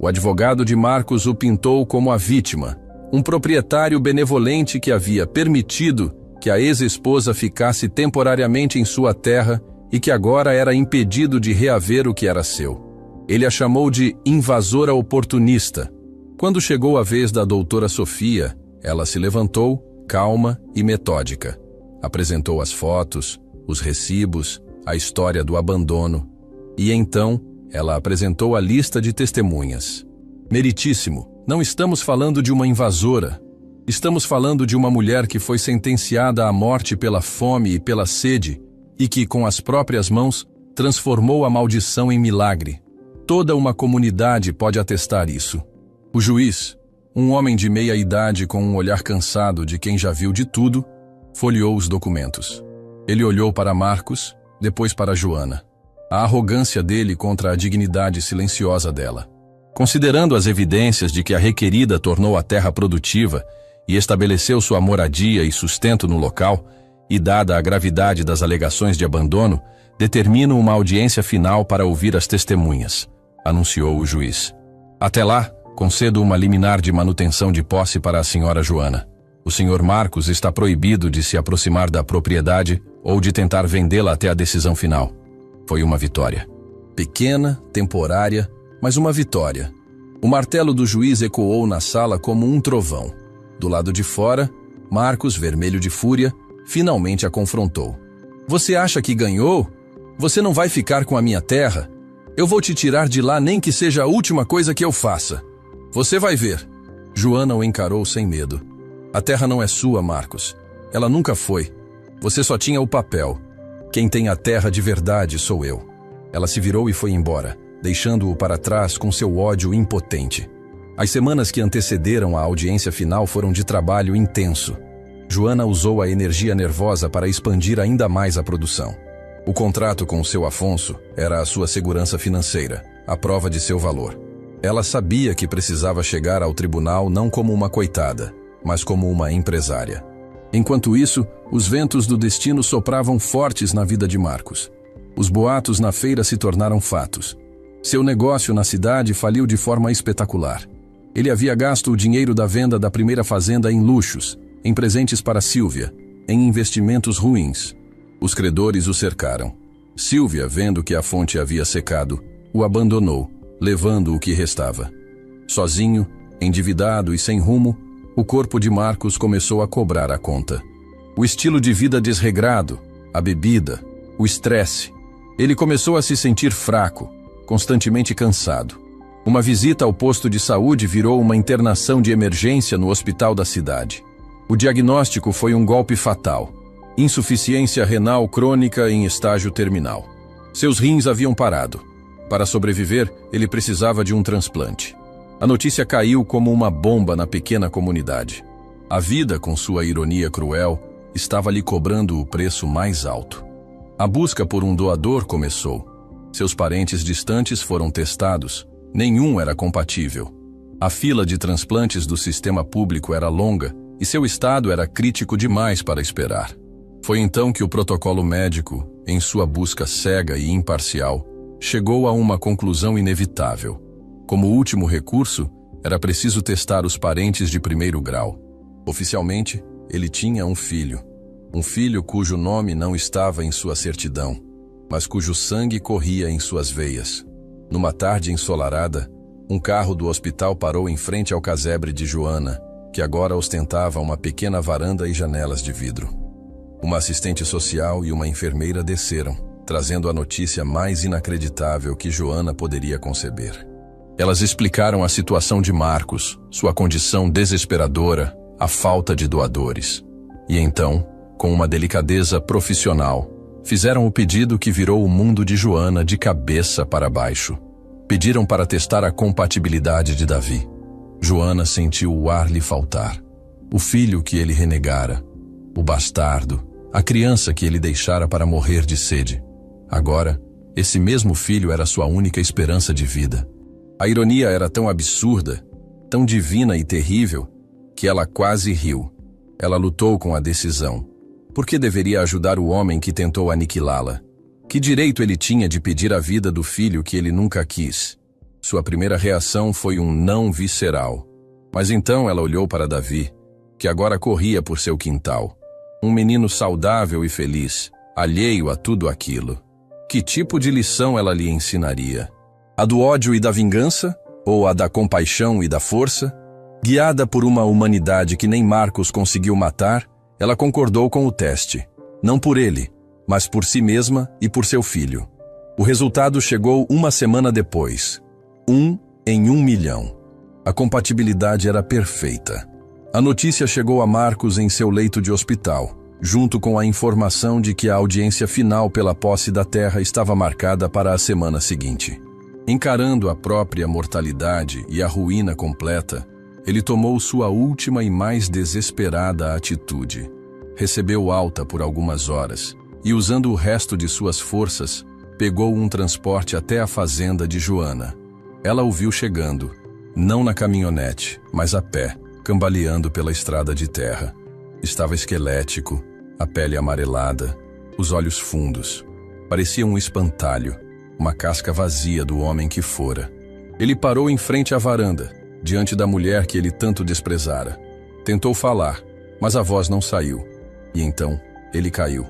O advogado de Marcos o pintou como a vítima, um proprietário benevolente que havia permitido que a ex-esposa ficasse temporariamente em sua terra e que agora era impedido de reaver o que era seu. Ele a chamou de invasora oportunista. Quando chegou a vez da doutora Sofia, ela se levantou, calma e metódica. Apresentou as fotos, os recibos, a história do abandono. E então, ela apresentou a lista de testemunhas. Meritíssimo, não estamos falando de uma invasora. Estamos falando de uma mulher que foi sentenciada à morte pela fome e pela sede e que, com as próprias mãos, transformou a maldição em milagre. Toda uma comunidade pode atestar isso. O juiz, um homem de meia idade com um olhar cansado de quem já viu de tudo, folheou os documentos. Ele olhou para Marcos, depois para Joana. A arrogância dele contra a dignidade silenciosa dela. Considerando as evidências de que a requerida tornou a terra produtiva e estabeleceu sua moradia e sustento no local, e dada a gravidade das alegações de abandono, determino uma audiência final para ouvir as testemunhas, anunciou o juiz. Até lá, concedo uma liminar de manutenção de posse para a senhora Joana. O senhor Marcos está proibido de se aproximar da propriedade ou de tentar vendê-la até a decisão final. Foi uma vitória. Pequena, temporária, mas uma vitória. O martelo do juiz ecoou na sala como um trovão. Do lado de fora, Marcos, vermelho de fúria, finalmente a confrontou. Você acha que ganhou? Você não vai ficar com a minha terra? Eu vou te tirar de lá nem que seja a última coisa que eu faça. Você vai ver. Joana o encarou sem medo. A terra não é sua, Marcos. Ela nunca foi. Você só tinha o papel. Quem tem a terra de verdade sou eu. Ela se virou e foi embora, deixando-o para trás com seu ódio impotente. As semanas que antecederam a audiência final foram de trabalho intenso. Joana usou a energia nervosa para expandir ainda mais a produção. O contrato com o seu Afonso era a sua segurança financeira, a prova de seu valor. Ela sabia que precisava chegar ao tribunal não como uma coitada, mas como uma empresária. Enquanto isso, os ventos do destino sopravam fortes na vida de Marcos. Os boatos na feira se tornaram fatos. Seu negócio na cidade faliu de forma espetacular. Ele havia gasto o dinheiro da venda da primeira fazenda em luxos, em presentes para Sílvia, em investimentos ruins. Os credores o cercaram. Sílvia, vendo que a fonte havia secado, o abandonou, levando o que restava. Sozinho, endividado e sem rumo, o corpo de Marcos começou a cobrar a conta. O estilo de vida desregrado, a bebida, o estresse. Ele começou a se sentir fraco, constantemente cansado. Uma visita ao posto de saúde virou uma internação de emergência no hospital da cidade. O diagnóstico foi um golpe fatal. Insuficiência renal crônica em estágio terminal. Seus rins haviam parado. Para sobreviver, ele precisava de um transplante. A notícia caiu como uma bomba na pequena comunidade. A vida, com sua ironia cruel, estava lhe cobrando o preço mais alto. A busca por um doador começou. Seus parentes distantes foram testados. Nenhum era compatível. A fila de transplantes do sistema público era longa e seu estado era crítico demais para esperar. Foi então que o protocolo médico, em sua busca cega e imparcial, chegou a uma conclusão inevitável. Como último recurso, era preciso testar os parentes de primeiro grau. Oficialmente, ele tinha um filho cujo nome não estava em sua certidão, mas cujo sangue corria em suas veias. Numa tarde ensolarada, um carro do hospital parou em frente ao casebre de Joana, que agora ostentava uma pequena varanda e janelas de vidro. Uma assistente social e uma enfermeira desceram, trazendo a notícia mais inacreditável que Joana poderia conceber. Elas explicaram a situação de Marcos, sua condição desesperadora, a falta de doadores. E então, com uma delicadeza profissional, fizeram o pedido que virou o mundo de Joana de cabeça para baixo. Pediram para testar a compatibilidade de Davi. Joana sentiu o ar lhe faltar. O filho que ele renegara, o bastardo, a criança que ele deixara para morrer de sede. Agora, esse mesmo filho era sua única esperança de vida. A ironia era tão absurda, tão divina e terrível, que ela quase riu. Ela lutou com a decisão. Por que deveria ajudar o homem que tentou aniquilá-la? Que direito ele tinha de pedir a vida do filho que ele nunca quis? Sua primeira reação foi um não visceral. Mas então ela olhou para Davi, que agora corria por seu quintal. Um menino saudável e feliz, alheio a tudo aquilo. Que tipo de lição ela lhe ensinaria? A do ódio e da vingança? Ou a da compaixão e da força? Guiada por uma humanidade que nem Marcos conseguiu matar, ela concordou com o teste. Não por ele, mas por si mesma e por seu filho. O resultado chegou uma semana depois. 1 em 1 milhão. A compatibilidade era perfeita. A notícia chegou a Marcos em seu leito de hospital, junto com a informação de que a audiência final pela posse da terra estava marcada para a semana seguinte. Encarando a própria mortalidade e a ruína completa, ele tomou sua última e mais desesperada atitude. Recebeu alta por algumas horas e, usando o resto de suas forças, pegou um transporte até a fazenda de Joana. Ela o viu chegando, não na caminhonete, mas a pé, cambaleando pela estrada de terra. Estava esquelético, a pele amarelada, os olhos fundos. Parecia um espantalho, uma casca vazia do homem que fora. Ele parou em frente à varanda, diante da mulher que ele tanto desprezara. Tentou falar, mas a voz não saiu. E então, ele caiu.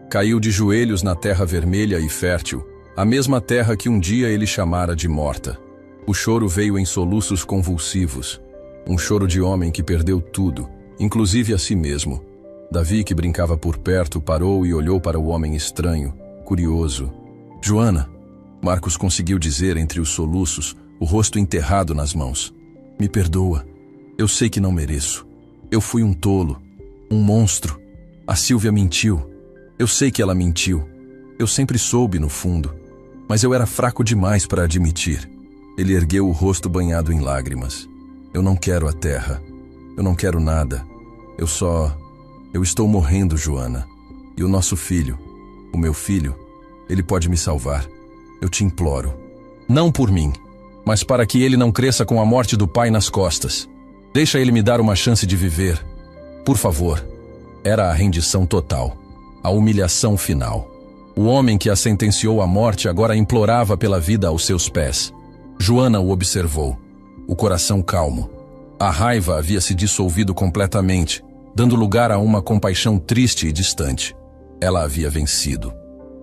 Caiu de joelhos na terra vermelha e fértil, a mesma terra que um dia ele chamara de morta. O choro veio em soluços convulsivos, um choro de homem que perdeu tudo, inclusive a si mesmo. Davi, que brincava por perto, parou e olhou para o homem estranho, curioso. Joana, Marcos conseguiu dizer entre os soluços, o rosto enterrado nas mãos. Me perdoa. Eu sei que não mereço. Eu fui um tolo, um monstro. A Sílvia mentiu. Eu sei que ela mentiu. Eu sempre soube no fundo. Mas eu era fraco demais para admitir. Ele ergueu o rosto banhado em lágrimas. Eu não quero a terra. Eu não quero nada. Eu estou morrendo, Joana. E o nosso filho, o meu filho, ele pode me salvar. Eu te imploro. Não por mim, mas para que ele não cresça com a morte do pai nas costas. Deixa ele me dar uma chance de viver. Por favor. Era a rendição total. A humilhação final. O homem que a sentenciou à morte agora implorava pela vida aos seus pés. Joana o observou, o coração calmo. A raiva havia se dissolvido completamente, dando lugar a uma compaixão triste e distante. Ela havia vencido.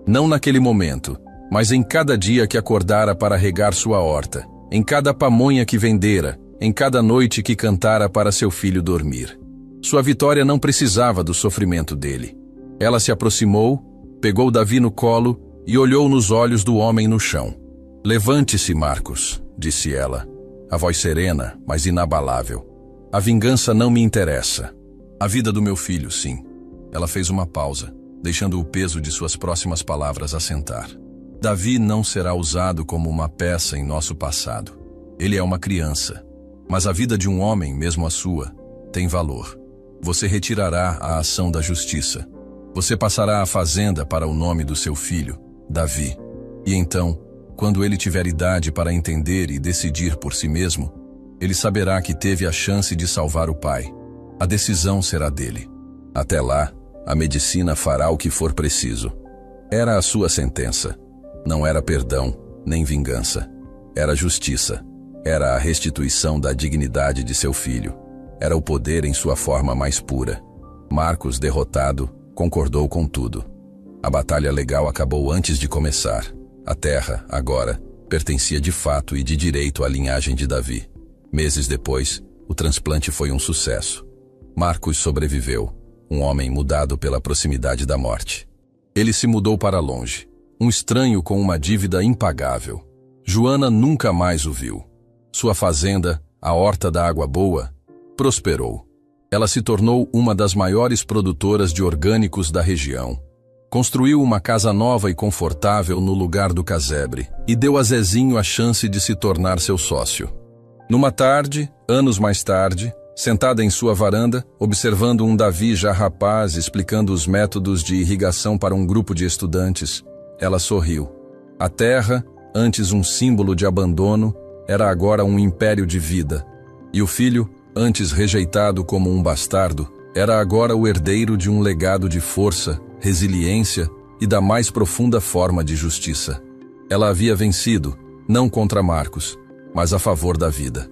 Não naquele momento, mas em cada dia que acordara para regar sua horta, em cada pamonha que vendera, em cada noite que cantara para seu filho dormir. Sua vitória não precisava do sofrimento dele. Ela se aproximou, pegou Davi no colo e olhou nos olhos do homem no chão. Levante-se, Marcos, disse ela, a voz serena, mas inabalável. A vingança não me interessa. A vida do meu filho, sim. Ela fez uma pausa, deixando o peso de suas próximas palavras assentar. Davi não será usado como uma peça em nosso passado. Ele é uma criança. Mas a vida de um homem, mesmo a sua, tem valor. Você retirará a ação da justiça. Você passará a fazenda para o nome do seu filho, Davi. E então, quando ele tiver idade para entender e decidir por si mesmo, ele saberá que teve a chance de salvar o pai. A decisão será dele. Até lá, a medicina fará o que for preciso. Era a sua sentença. Não era perdão, nem vingança. Era justiça. Era a restituição da dignidade de seu filho. Era o poder em sua forma mais pura. Marcos, derrotado, concordou com tudo. A batalha legal acabou antes de começar. A terra, agora, pertencia de fato e de direito à linhagem de Davi. Meses depois, o transplante foi um sucesso. Marcos sobreviveu, um homem mudado pela proximidade da morte. Ele se mudou para longe, um estranho com uma dívida impagável. Joana nunca mais o viu. Sua fazenda, a Horta da Água Boa, prosperou. Ela se tornou uma das maiores produtoras de orgânicos da região. Construiu uma casa nova e confortável no lugar do casebre e deu a Zezinho a chance de se tornar seu sócio. Numa tarde, anos mais tarde, sentada em sua varanda, observando um Davi já rapaz explicando os métodos de irrigação para um grupo de estudantes, ela sorriu. A terra, antes um símbolo de abandono, era agora um império de vida. E o filho, antes rejeitado como um bastardo, era agora o herdeiro de um legado de força, resiliência e da mais profunda forma de justiça. Ela havia vencido, não contra Marcos, mas a favor da vida.